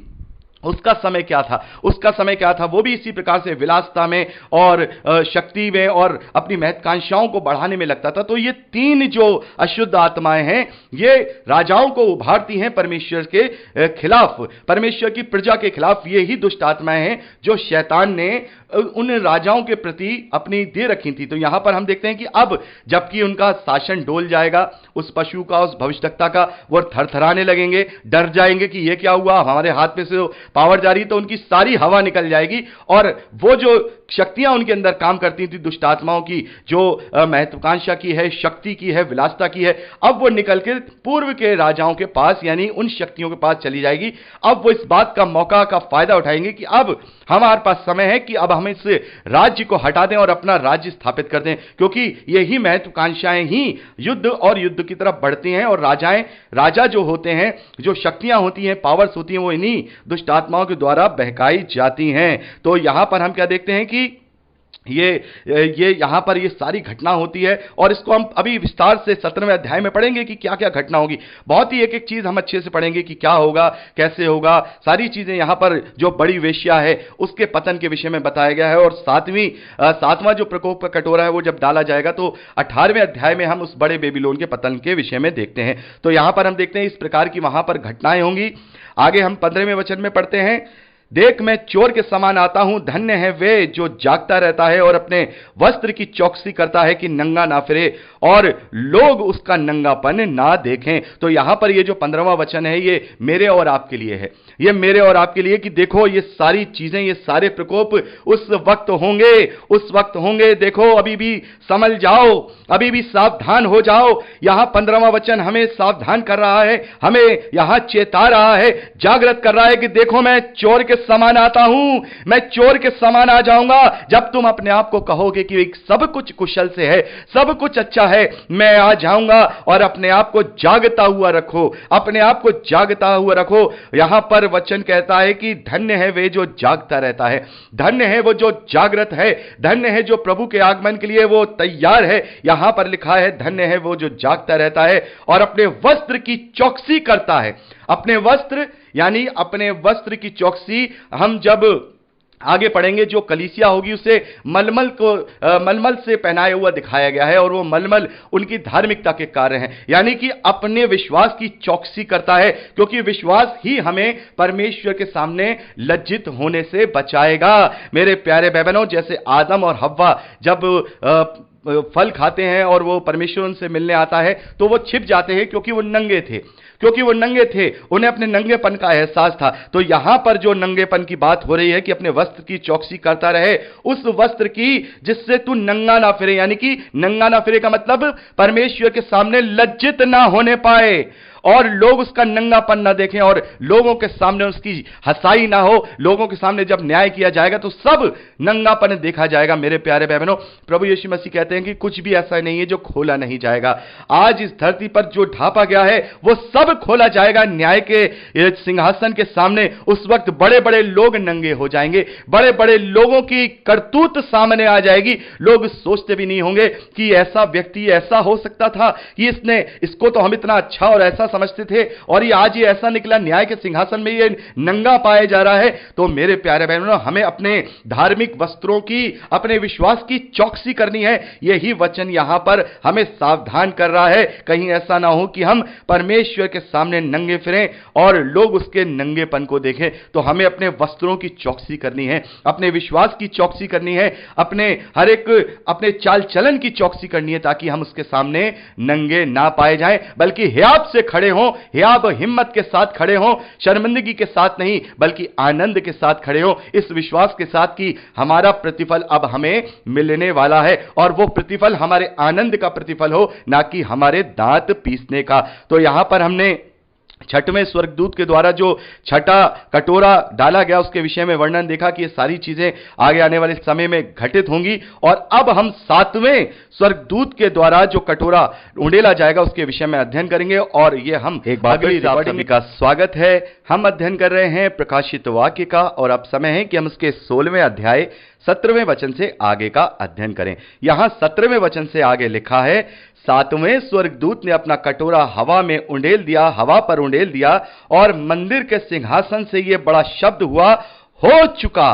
उसका समय क्या था? वो भी इसी प्रकार से विलासता में और शक्ति में और अपनी महत्वाकांक्षाओं को बढ़ाने में लगता था। तो ये तीन जो अशुद्ध आत्माएं हैं, ये राजाओं को उभारती हैं परमेश्वर के खिलाफ, परमेश्वर की प्रजा के खिलाफ। ये ही दुष्ट आत्माएं हैं जो शैतान ने उन राजाओं के प्रति अपनी दे रखी थी। तो यहां पर हम देखते हैं कि अब जबकि उनका शासन डोल जाएगा, उस पशु का, उस भविष्यद्वक्ता का, वो थरथराने लगेंगे, डर जाएंगे कि ये क्या हुआ, हमारे हाथ में से पावर जा रही, तो उनकी सारी हवा निकल जाएगी। और वो जो शक्तियां उनके अंदर काम करती थी दुष्ट आत्माओं की, जो महत्वाकांक्षा की है, शक्ति की है, विलासता की है, अब वो निकल के पूर्व के राजाओं के पास, यानी उन शक्तियों के पास चली जाएगी। अब वो इस बात का मौका का फायदा उठाएंगे कि अब हमारे पास समय है कि अब हम इस राज्य को हटा दें और अपना राज्य स्थापित कर दें, क्योंकि यही महत्वाकांक्षाएं ही युद्ध और युद्ध की तरफ बढ़ती हैं। और राजा जो होते हैं, जो शक्तियां होती हैं, पावर्स होती हैं, वो इन्हीं दुष्ट आत्माओं के द्वारा बहकाई जाती हैं। तो यहां पर हम क्या देखते हैं कि ये यहां पर ये सारी घटना होती है, और इसको हम अभी विस्तार से 17वें अध्याय में पढ़ेंगे कि क्या क्या घटना होगी। बहुत ही एक एक चीज हम अच्छे से पढ़ेंगे कि क्या होगा, कैसे होगा, सारी चीजें यहां पर जो बड़ी वेश्या है उसके पतन के विषय में बताया गया है। और सातवां जो प्रकोप का कटोरा है वो जब डाला जाएगा, तो 18वें अध्याय में हम उस बड़े बेबीलोन के पतन के विषय में देखते हैं। तो यहां पर हम देखते हैं इस प्रकार की वहां पर घटनाएं होंगी। आगे हम 15वें वचन में पढ़ते हैं, देख मैं चोर के समान आता हूं, धन्य है वे जो जागता रहता है और अपने वस्त्र की चौकसी करता है कि नंगा ना फिरे और लोग उसका नंगापन ना देखें। तो यहां पर ये जो 15वां वचन है, ये मेरे और आपके लिए है। ये मेरे और आपके लिए कि देखो ये सारी चीजें, ये सारे प्रकोप उस वक्त होंगे। देखो अभी भी संभल जाओ, अभी भी सावधान हो जाओ। यहां 15वां वचन हमें सावधान कर रहा है, हमें यहां चेता रहा है, जागृत कर रहा है कि देखो मैं चोर के समान आता हूं, मैं चोर के समान आ जाऊंगा। जब तुम अपने आप को कहोगे कि सब कुछ कुशल से है, सब कुछ अच्छा है, मैं आ जाऊंगा। और अपने आप को जागता हुआ रखो, अपने आप को जागता हुआ रखो। यहां पर वचन कहता है कि धन्य है वे जो जागता रहता है, धन्य है वो जो जागृत है, धन्य है जो प्रभु के आगमन के लिए वो तैयार है। यहां पर लिखा है धन्य है वो जो जागता रहता है और अपने वस्त्र की चौकसी करता है। अपने वस्त्र यानी अपने वस्त्र की चौकसी हम जब आगे पढ़ेंगे, जो कलीसिया होगी उसे मलमल से पहनाया हुआ दिखाया गया है, और वो मलमल उनकी धार्मिकता के कार्य हैं, यानी कि अपने विश्वास की चौकसी करता है, क्योंकि विश्वास ही हमें परमेश्वर के सामने लज्जित होने से बचाएगा। मेरे प्यारे भाई बहनों, जैसे आदम और हव्वा जब फल खाते हैं और वो परमेश्वर उनसे मिलने आता है तो वो छिप जाते हैं, क्योंकि वो नंगे थे, क्योंकि वो नंगे थे, उन्हें अपने नंगेपन का एहसास था। तो यहां पर जो नंगेपन की बात हो रही है कि अपने वस्त्र की चौकसी करता रहे, उस वस्त्र की जिससे तू नंगा ना फिरे, यानी कि नंगा ना फिरे का मतलब परमेश्वर के सामने लज्जित ना होने पाए और लोग उसका नंगापन ना देखें और लोगों के सामने उसकी हंसाई ना हो। लोगों के सामने जब न्याय किया जाएगा तो सब नंगापन देखा जाएगा। मेरे प्यारे भाई बहनों, प्रभु यीशु मसीह कहते हैं कि कुछ भी ऐसा नहीं है जो खोला नहीं जाएगा। आज इस धरती पर जो ढांपा गया है वो सब खोला जाएगा न्याय के सिंहासन के सामने। उस वक्त बड़े बड़े लोग नंगे हो जाएंगे, बड़े बड़े लोगों की करतूत सामने आ जाएगी। लोग सोचते भी नहीं होंगे कि ऐसा व्यक्ति ऐसा हो सकता था कि इसको तो हम इतना अच्छा और ऐसा समझते थे और ये आज ये ऐसा निकला, न्याय के सिंहासन में ये नंगा पाया जा रहा है। तो मेरे प्यारे बहनों, हमें अपने धार्मिक वस्त्रों की, अपने विश्वास की चौकसी करनी है। यही वचन यहां पर हमें सावधान कर रहा है, कहीं ऐसा ना हो कि हम परमेश्वर के सामने नंगे फिरें और लोग उसके नंगेपन को देखें। तो हमें अपने वस्त्रों की चौकसी करनी है, अपने विश्वास की चौकसी करनी है, अपने हर एक अपने चाल चलन की चौकसी करनी है, ताकि हम उसके सामने नंगे ना पाए जाएं, बल्कि हियाब से खड़े हों, हियाब हिम्मत के साथ खड़े हों, शर्मिंदगी के साथ नहीं बल्कि आनंद के साथ खड़े हों, इस विश्वास के साथ कि हमारा प्रतिफल अब हमें मिलने वाला है और वो प्रतिफल हमारे आनंद का प्रतिफल हो, ना कि हमारे दांत पीसने का। तो यहां पर हमने छठवें स्वर्गदूत के द्वारा जो छठा कटोरा डाला गया उसके विषय में वर्णन देखा कि ये सारी चीजें आगे आने वाले समय में घटित होंगी। और अब हम सातवें स्वर्गदूत के द्वारा जो कटोरा उंडेला जाएगा उसके विषय में अध्ययन करेंगे। और ये हम एक बार आप सभी का स्वागत है। हम अध्ययन कर रहे हैं प्रकाशित वाक्य का और अब समय है कि हम उसके 16वें अध्याय 17वें वचन से आगे का अध्ययन करें। यहां 17वें वचन से आगे लिखा है, सातवें स्वर्गदूत ने अपना कटोरा हवा में उंडेल दिया, हवा पर उंडेल दिया और मंदिर के सिंहासन से यह बड़ा शब्द हुआ, हो चुका,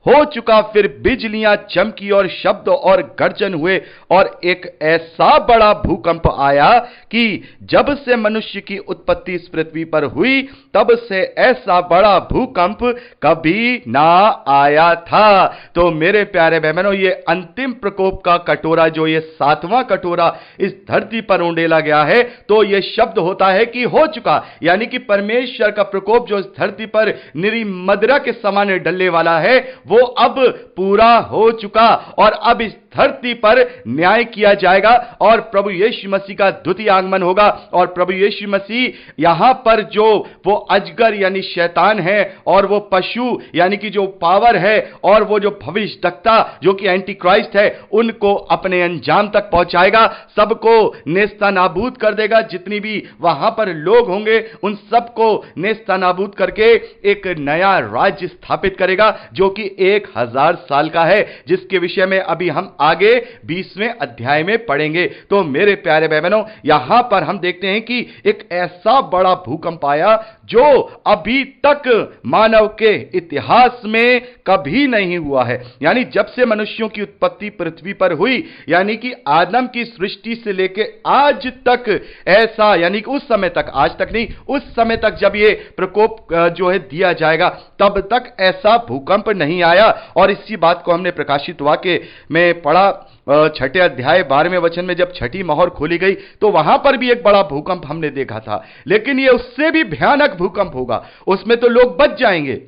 हो चुका। फिर बिजलियां चमकी और शब्द और गर्जन हुए और एक ऐसा बड़ा भूकंप आया कि जब से मनुष्य की उत्पत्ति इस पृथ्वी पर हुई तब से ऐसा बड़ा भूकंप कभी ना आया था। तो मेरे प्यारे बहनों, ये अंतिम प्रकोप का कटोरा, जो ये सातवां कटोरा इस धरती पर उंडेला गया है, तो ये शब्द होता है कि हो चुका, यानी कि परमेश्वर का प्रकोप जो इस धरती पर निरी मदिरा के समान डलने वाला है वो अब पूरा हो चुका और अब इस धरती पर न्याय किया जाएगा और प्रभु यीशु मसीह का द्वितीय आगमन होगा। और प्रभु यीशु मसीह यहां पर जो वो अजगर यानी शैतान है और वो पशु यानी कि जो पावर है और वो जो भविष्यद्वक्ता जो कि एंटी क्राइस्ट है, उनको अपने अंजाम तक पहुंचाएगा, सबको नेस्तनाबूद कर देगा। जितनी भी वहां पर लोग होंगे उन सबको नेस्तनाबूद करके एक नया राज्य स्थापित करेगा जो कि 1000 साल का है, जिसके विषय में अभी हम आगे 20वें अध्याय में पढ़ेंगे। तो मेरे प्यारे भाई बहनों, यहां पर हम देखते हैं कि एक ऐसा बड़ा भूकंप आया जो अभी तक मानव के इतिहास में कभी नहीं हुआ है। यानी जब से मनुष्यों की उत्पत्ति पृथ्वी पर हुई, यानी कि आदम की सृष्टि से लेकर आज तक ऐसा, यानी कि उस समय तक, आज तक नहीं, उस समय तक जब ये प्रकोप जो है दिया जाएगा तब तक ऐसा भूकंप नहीं आया। और इसी बात को हमने प्रकाशित वाक्य में पढ़ा, छठे अध्याय 12वें वचन में जब छठी मोहर खोली गई तो वहां पर भी एक बड़ा भूकंप हमने देखा था, लेकिन यह उससे भी भयानक भूकंप होगा। उसमें तो लोग बच जाएंगे,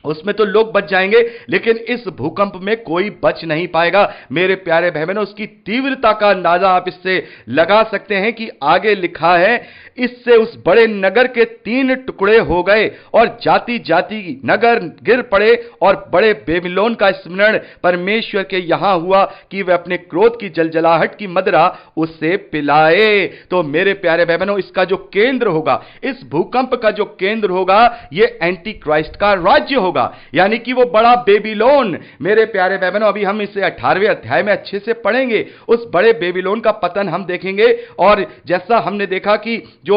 उसमें तो लोग बच जाएंगे, लेकिन इस भूकंप में कोई बच नहीं पाएगा। मेरे प्यारे बहनों, उसकी तीव्रता का अंदाजा आप इससे लगा सकते हैं कि आगे लिखा है, इससे उस बड़े नगर के 3 टुकड़े हो गए और जाति जाति नगर गिर पड़े और बड़े बेबीलोन का स्मरण परमेश्वर के यहां हुआ कि वह अपने क्रोध की जलजलाहट की मदिरा उससे पिलाए। तो मेरे प्यारे बहनों, इसका जो केंद्र होगा, इस भूकंप का जो केंद्र होगा, यह एंटी क्राइस्ट का राज्य होगा, यानी कि वो बड़ा बेबीलोन। मेरे प्यारे बहनों, अभी हम इसे 18वें अध्याय में अच्छे से पढ़ेंगे। उस बड़े बेबीलोन का पतन हम देखेंगे और जैसा हमने देखा कि जो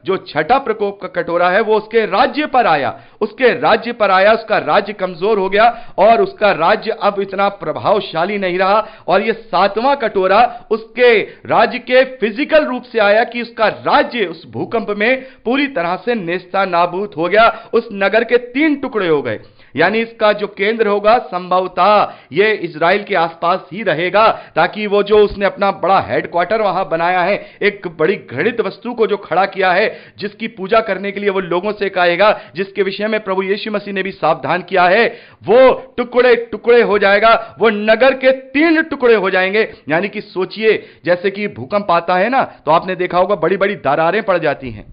जो छठा प्रकोप का कटोरा है वो उसके राज्य पर आया, उसका राज्य कमजोर हो गया और उसका राज्य अब इतना प्रभावशाली नहीं रहा। और यह सातवां कटोरा उसके राज्य के फिजिकल रूप से आया कि उसका राज्य उस भूकंप में पूरी तरह से नेस्तनाबूद हो गया। उस नगर के 3 टुकड़े हो गए। यानी इसका जो केंद्र होगा संभवतः ये इजराइल के आसपास ही रहेगा, ताकि वो जो उसने अपना बड़ा हेडक्वार्टर वहां बनाया है, एक बड़ी घृणित वस्तु को जो खड़ा किया है, जिसकी पूजा करने के लिए वो लोगों से कहेगा, जिसके विषय में प्रभु यीशु मसीह ने भी सावधान किया है, वो टुकड़े टुकड़े हो जाएगा, वो नगर के 3 टुकड़े हो जाएंगे। यानी कि सोचिए, जैसे कि भूकंप आता है ना, तो आपने देखा होगा बड़ी बड़ी दरारें पड़ जाती हैं,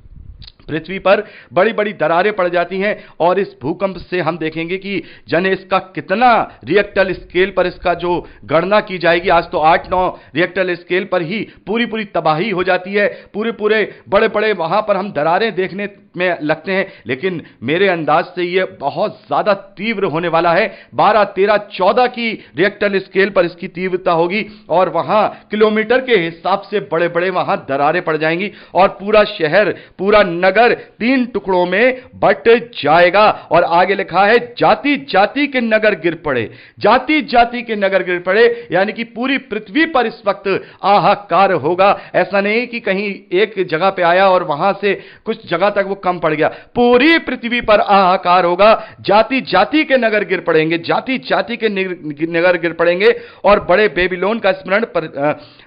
पृथ्वी पर बड़ी बड़ी दरारें पड़ जाती हैं। और इस भूकंप से हम देखेंगे कि जने इसका कितना रिएक्टर स्केल पर इसका जो गणना की जाएगी, आज तो 8-9 रिएक्टर स्केल पर ही पूरी पूरी तबाही हो जाती है, पूरे पूरे बड़े बड़े वहां पर हम दरारें देखने में लगते हैं। लेकिन मेरे अंदाज से यह बहुत ज्यादा तीव्र होने वाला है। 12, 13, 14 की रिएक्टर स्केल पर इसकी तीव्रता होगी, और वहां किलोमीटर के हिसाब से बड़े बड़े वहां दरारें पड़ जाएंगी, और पूरा शहर, पूरा नगर 3 टुकड़ों में बट जाएगा। और आगे लिखा है, जाति जाति के नगर गिर पड़े, जाति जाति के नगर गिर पड़े। यानी कि पूरी पृथ्वी पर इस वक्त हाहाकार होगा। ऐसा नहीं कि कहीं एक जगह पे आया और वहां से कुछ जगह तक वो कम पड़ गया, पूरी पृथ्वी पर हाहाकार होगा। जाति जाति के नगर गिर पड़ेंगे, जाति जाति के नगर गिर पड़ेंगे, और बड़े बेबीलोन का स्मरण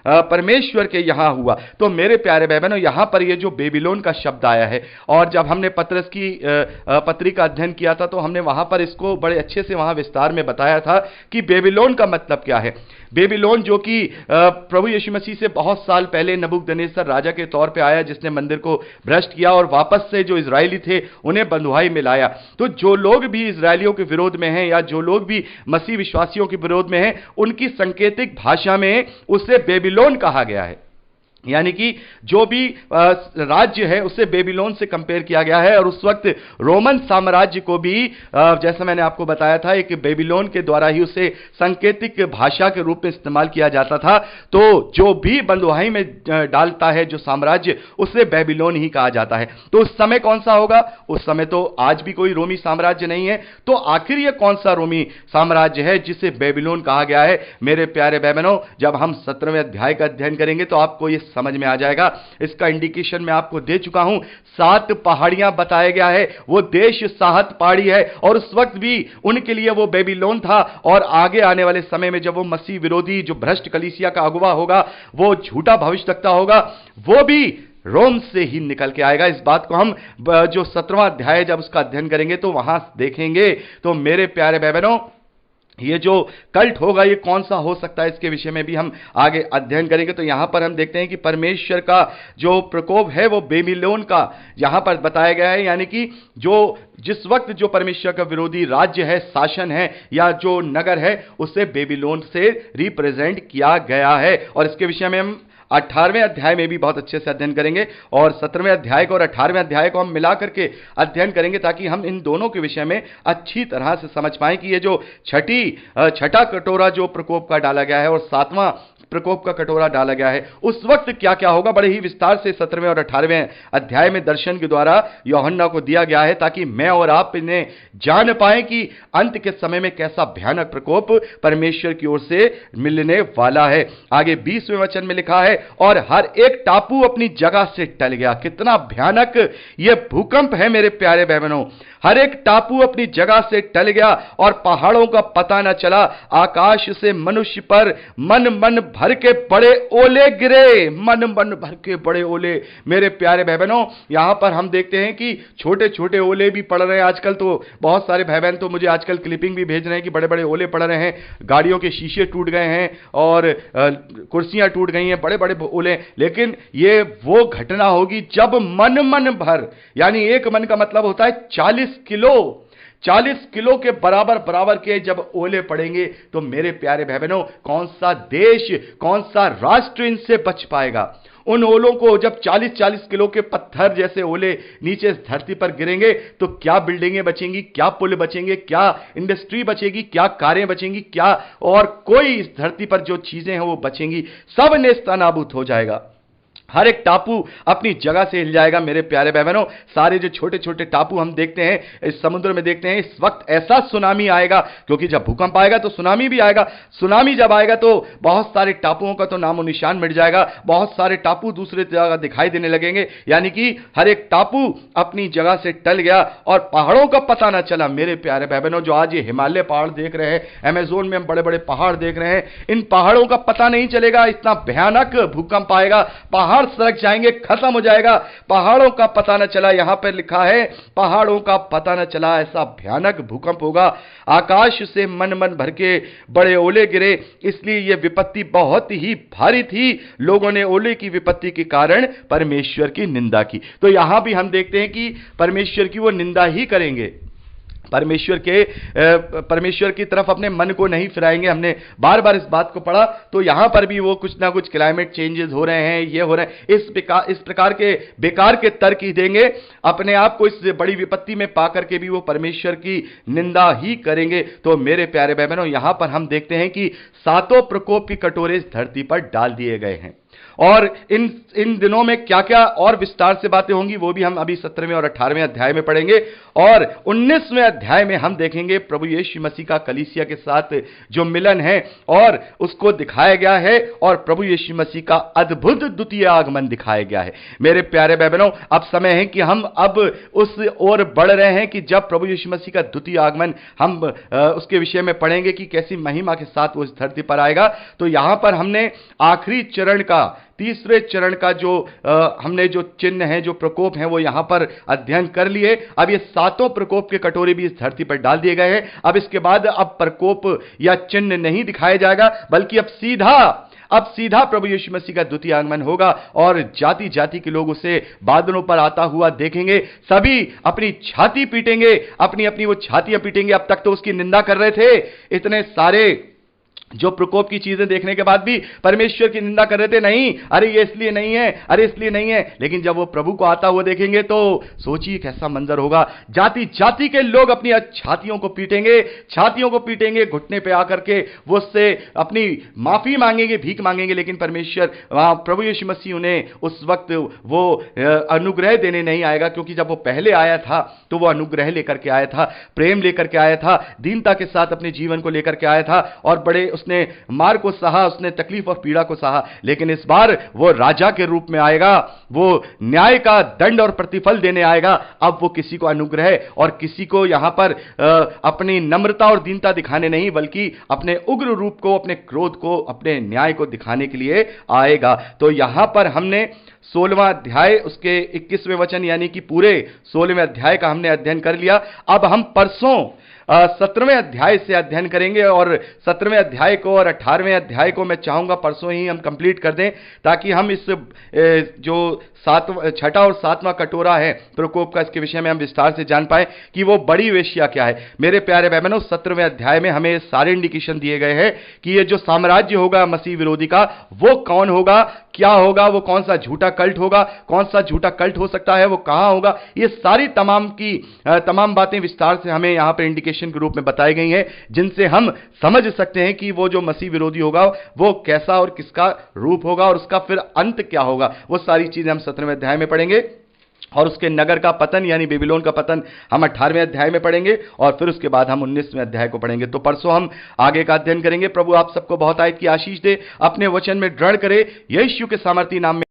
परमेश्वर के यहां हुआ। तो मेरे प्यारे भाई बहनों, यहां पर ये जो बेबीलोन का शब्द आया है, और जब हमने पत्रस की पत्री का अध्ययन किया था, तो हमने वहां पर इसको बड़े अच्छे से वहां विस्तार में बताया था कि बेबीलोन का मतलब क्या है। बेबीलोन जो कि प्रभु यीशु मसीह से बहुत साल पहले नबूकदनेस्सर राजा के तौर पे आया, जिसने मंदिर को भ्रष्ट किया और वापस से जो इजरायली थे उन्हें बंधुआई में लाया। तो जो लोग भी इजरायलियों के विरोध में हैं, या जो लोग भी मसीह विश्वासियों के विरोध में हैं, उनकी सांकेतिक भाषा में उसे बेबीलोन कहा गया है। यानी कि जो भी राज्य है उसे बेबीलोन से कंपेयर किया गया है। और उस वक्त रोमन साम्राज्य को भी, जैसा मैंने आपको बताया था, एक बेबीलोन के द्वारा ही उसे सांकेतिक भाषा के रूप में इस्तेमाल किया जाता था। तो जो भी बंधुआई में डालता है जो साम्राज्य, उसे बेबीलोन ही कहा जाता है। तो उस समय कौन सा होगा? उस समय तो आज भी कोई रोमी साम्राज्य नहीं है। तो आखिर यह कौन सा रोमी साम्राज्य है जिसे बेबीलोन कहा गया है? मेरे प्यारे भाई बहनों, जब हम 17वें अध्याय का अध्ययन करेंगे तो आपको यह समझ में आ जाएगा। इसका इंडिकेशन मैं आपको दे चुका हूं। 7 पहाड़ियां बताया गया है, वो देश 7 पहाड़ी है, और उस वक्त भी उनके लिए वो बेबीलोन था। और आगे आने वाले समय में जब वो मसीह विरोधी जो भ्रष्ट कलीसिया का अगुवा होगा, वो झूठा भविष्यवक्ता होगा, वो भी रोम से ही निकल के आएगा। इस बात को हम जो 17वां अध्याय जब उसका अध्ययन करेंगे तो वहां देखेंगे। तो मेरे प्यारे भाई बहनों, ये जो कल्ट होगा ये कौन सा हो सकता है, इसके विषय में भी हम आगे अध्ययन करेंगे। तो यहां पर हम देखते हैं कि परमेश्वर का जो प्रकोप है वो बेबीलोन का यहां पर बताया गया है। यानी कि जो जिस वक्त जो परमेश्वर का विरोधी राज्य है, शासन है, या जो नगर है, उसे बेबीलोन से रिप्रेजेंट किया गया है। और इसके विषय में हम 18वें अध्याय में भी बहुत अच्छे से अध्ययन करेंगे, और 17वें अध्याय को और 18वें अध्याय को हम मिला करके अध्ययन करेंगे, ताकि हम इन दोनों के विषय में अच्छी तरह से समझ पाएं कि ये जो छठा कटोरा जो प्रकोप का डाला गया है और 7वां प्रकोप का कटोरा डाला गया है, उस वक्त क्या क्या होगा, बड़े ही विस्तार से 17वें और 18वें अध्याय में दर्शन के द्वारा यूहन्ना को दिया गया है, ताकि मैं और आप इन्हें जान पाएं कि अंत के समय में कैसा भयानक प्रकोप परमेश्वर की ओर से मिलने वाला है। आगे 20वें वचन में लिखा है, और हर एक टापू अपनी जगह से टल गया। कितना भयानक यह भूकंप है मेरे प्यारे भाई बहनों। हर एक टापू अपनी जगह से टल गया और पहाड़ों का पता न चला। आकाश से मनुष्य पर मन मन भर के बड़े ओले गिरे, मन मन भर के बड़े ओले। मेरे प्यारे भाई बहनों, यहां पर हम देखते हैं कि छोटे छोटे ओले भी पड़ रहे हैं आजकल। तो बहुत सारे भाई बहन तो मुझे आजकल क्लिपिंग भी भेज रहे हैं कि बड़े बड़े ओले पड़ रहे हैं, गाड़ियों के शीशे टूट गए हैं और कुर्सियां टूट गई हैं, बड़े बड़े ओले। लेकिन ये वो घटना होगी जब मन मन भर, यानी एक मन का मतलब होता है 40 किलो के बराबर के जब ओले पड़ेंगे, तो मेरे प्यारे भाई बहनों, कौन सा देश, कौन सा राष्ट्र इनसे बच पाएगा? उन ओलों को जब 40-40 किलो के पत्थर जैसे ओले नीचे धरती पर गिरेंगे, तो क्या बिल्डिंगें बचेंगी, क्या पुल बचेंगे, क्या इंडस्ट्री बचेगी, क्या कारें बचेंगी, क्या और कोई इस धरती पर जो चीजें हैं वो बचेंगी? सब नेस्तनाबूद हो जाएगा। हर एक टापू अपनी जगह से हिल जाएगा। मेरे प्यारे भाई बहनों, सारे जो छोटे छोटे टापू हम देखते हैं इस समुद्र में देखते हैं, इस वक्त ऐसा सुनामी आएगा, क्योंकि जब भूकंप आएगा तो सुनामी भी आएगा। सुनामी जब आएगा तो बहुत सारे टापुओं का तो नामो निशान मिट जाएगा, बहुत सारे टापू दूसरे जगह दिखाई देने लगेंगे, यानी कि हर एक टापू अपनी जगह से टल गया और पहाड़ों का पता ना चला। मेरे प्यारे भाई बहनों, जो आज ये हिमालय पहाड़ देख रहे हैं, अमेज़न में हम बड़े बड़े पहाड़ देख रहे हैं, इन पहाड़ों का पता नहीं चलेगा, इतना भयानक भूकंप आएगा, पहाड़ सरक जाएंगे, खत्म हो जाएगा, पहाड़ों का पता न चला। यहां पर लिखा है पहाड़ों का पता न चला, ऐसा भयानक भूकंप होगा। आकाश से मन मन भर के बड़े ओले गिरे, इसलिए यह विपत्ति बहुत ही भारी थी। लोगों ने ओले की विपत्ति के कारण परमेश्वर की निंदा की। तो यहां भी हम देखते हैं कि परमेश्वर की वो निंदा ही करेंगे, परमेश्वर की तरफ अपने मन को नहीं फिराएंगे। हमने बार बार इस बात को पढ़ा, तो यहां पर भी वो कुछ ना कुछ क्लाइमेट चेंजेस हो रहे हैं, ये हो रहे हैं, इस प्रकार के बेकार के तर्क ही देंगे। अपने आप को इस बड़ी विपत्ति में पाकर के भी वो परमेश्वर की निंदा ही करेंगे। तो मेरे प्यारे भाई बहनों, यहां पर हम देखते हैं कि सातों प्रकोप की कटोरे इस धरती पर डाल दिए गए हैं, और इन दिनों में क्या क्या और विस्तार से बातें होंगी वो भी हम अभी 17वें और 18वें अध्याय में पढ़ेंगे। और 19वें अध्याय में हम देखेंगे प्रभु यीशु मसीह का कलीसिया के साथ जो मिलन है और उसको दिखाया गया है, और प्रभु यीशु मसीह का अद्भुत द्वितीय आगमन दिखाया गया है। मेरे प्यारे भाई बहनों, अब समय है कि हम अब उस ओर बढ़ रहे हैं कि जब प्रभु यीशु मसीह का द्वितीय आगमन, हम उसके विषय में पढ़ेंगे कि कैसी महिमा के साथ वो इस धरती पर आएगा। तो यहां पर हमने आखिरी चरण का, तीसरे चरण का जो हमने जो चिन्ह है, जो प्रकोप है, वो यहां पर अध्ययन कर लिए। अब ये सातों प्रकोप के कटोरे भी इस धरती पर डाल दिए गए हैं। अब इसके बाद अब प्रकोप या चिन्ह नहीं दिखाया जाएगा, बल्कि अब सीधा प्रभु यीशु मसीह का द्वितीय आगमन होगा, और जाति जाति के लोग उसे बादलों पर आता हुआ देखेंगे। सभी अपनी छाती पीटेंगे, अपनी अपनी वो छातियां पीटेंगे। अब तक तो उसकी निंदा कर रहे थे, इतने सारे जो प्रकोप की चीजें देखने के बाद भी परमेश्वर की निंदा कर रहे थे, नहीं, अरे ये इसलिए नहीं है, अरे इसलिए नहीं है। लेकिन जब वो प्रभु को आता हुआ देखेंगे तो सोचिए कैसा मंजर होगा। जाति जाति के लोग अपनी छातियों को पीटेंगे, घुटने पे आकर के वो उससे अपनी माफी मांगेंगे, भीख मांगेंगे। लेकिन परमेश्वर, वहां प्रभु यीशु मसीह उन्हें उस वक्त वो अनुग्रह देने नहीं आएगा, क्योंकि जब वो पहले आया था तो वो अनुग्रह लेकर के आया था, प्रेम लेकर के आया था, दीनता के साथ अपने जीवन को लेकर के आया था, और बड़े उसने मार को सहा, उसने तकलीफ और पीड़ा को सहा। लेकिन इस बार वो राजा के रूप में आएगा, वो न्याय का दंड और प्रतिफल देने आएगा। अब वो किसी को अनुग्रह और किसी को यहां पर अपनी नम्रता और दीनता दिखाने नहीं, बल्कि अपने उग्र रूप को, अपने क्रोध को, अपने न्याय को दिखाने के लिए आएगा। तो यहां पर हमने 16वां अध्याय उसके 21वें वचन, यानी कि पूरे 16वें अध्याय का हमने अध्ययन कर लिया। अब हम परसों 17वें अध्याय से अध्ययन करेंगे, और 17वें अध्याय को और 18वें अध्याय को मैं चाहूंगा परसों ही हम कंप्लीट कर दें, ताकि हम इस जो छठा और सातवां कटोरा है प्रकोप का, इसके विषय में हम विस्तार से जान पाए कि वो बड़ी वेश्या क्या है। मेरे प्यारे भाई बहनों, 17वें अध्याय में हमें सारे इंडिकेशन दिए गए हैं कि ये जो साम्राज्य होगा मसीह विरोधी का, वो कौन होगा, क्या होगा, वो कौन सा झूठा कल्ट होगा, कौन सा झूठा कल्ट हो सकता है, वो कहां होगा। ये सारी तमाम बातें विस्तार से हमें यहां पर इंडिकेशन के रूप में बताई गई हैं, जिनसे हम समझ सकते हैं कि वो जो मसीह विरोधी होगा वो कैसा और किसका रूप होगा, और उसका फिर अंत क्या होगा। वो सारी चीजें हम 17वें अध्याय में पढ़ेंगे, और उसके नगर का पतन यानी बेबीलोन का पतन हम 18वें अध्याय में पढ़ेंगे, और फिर उसके बाद हम 19वें अध्याय को पढ़ेंगे। तो परसों हम आगे का अध्ययन करेंगे। प्रभु आप सबको बहुत आयत की आशीष दे, अपने वचन में दृढ़ करे, यीशु के सामर्थी नाम में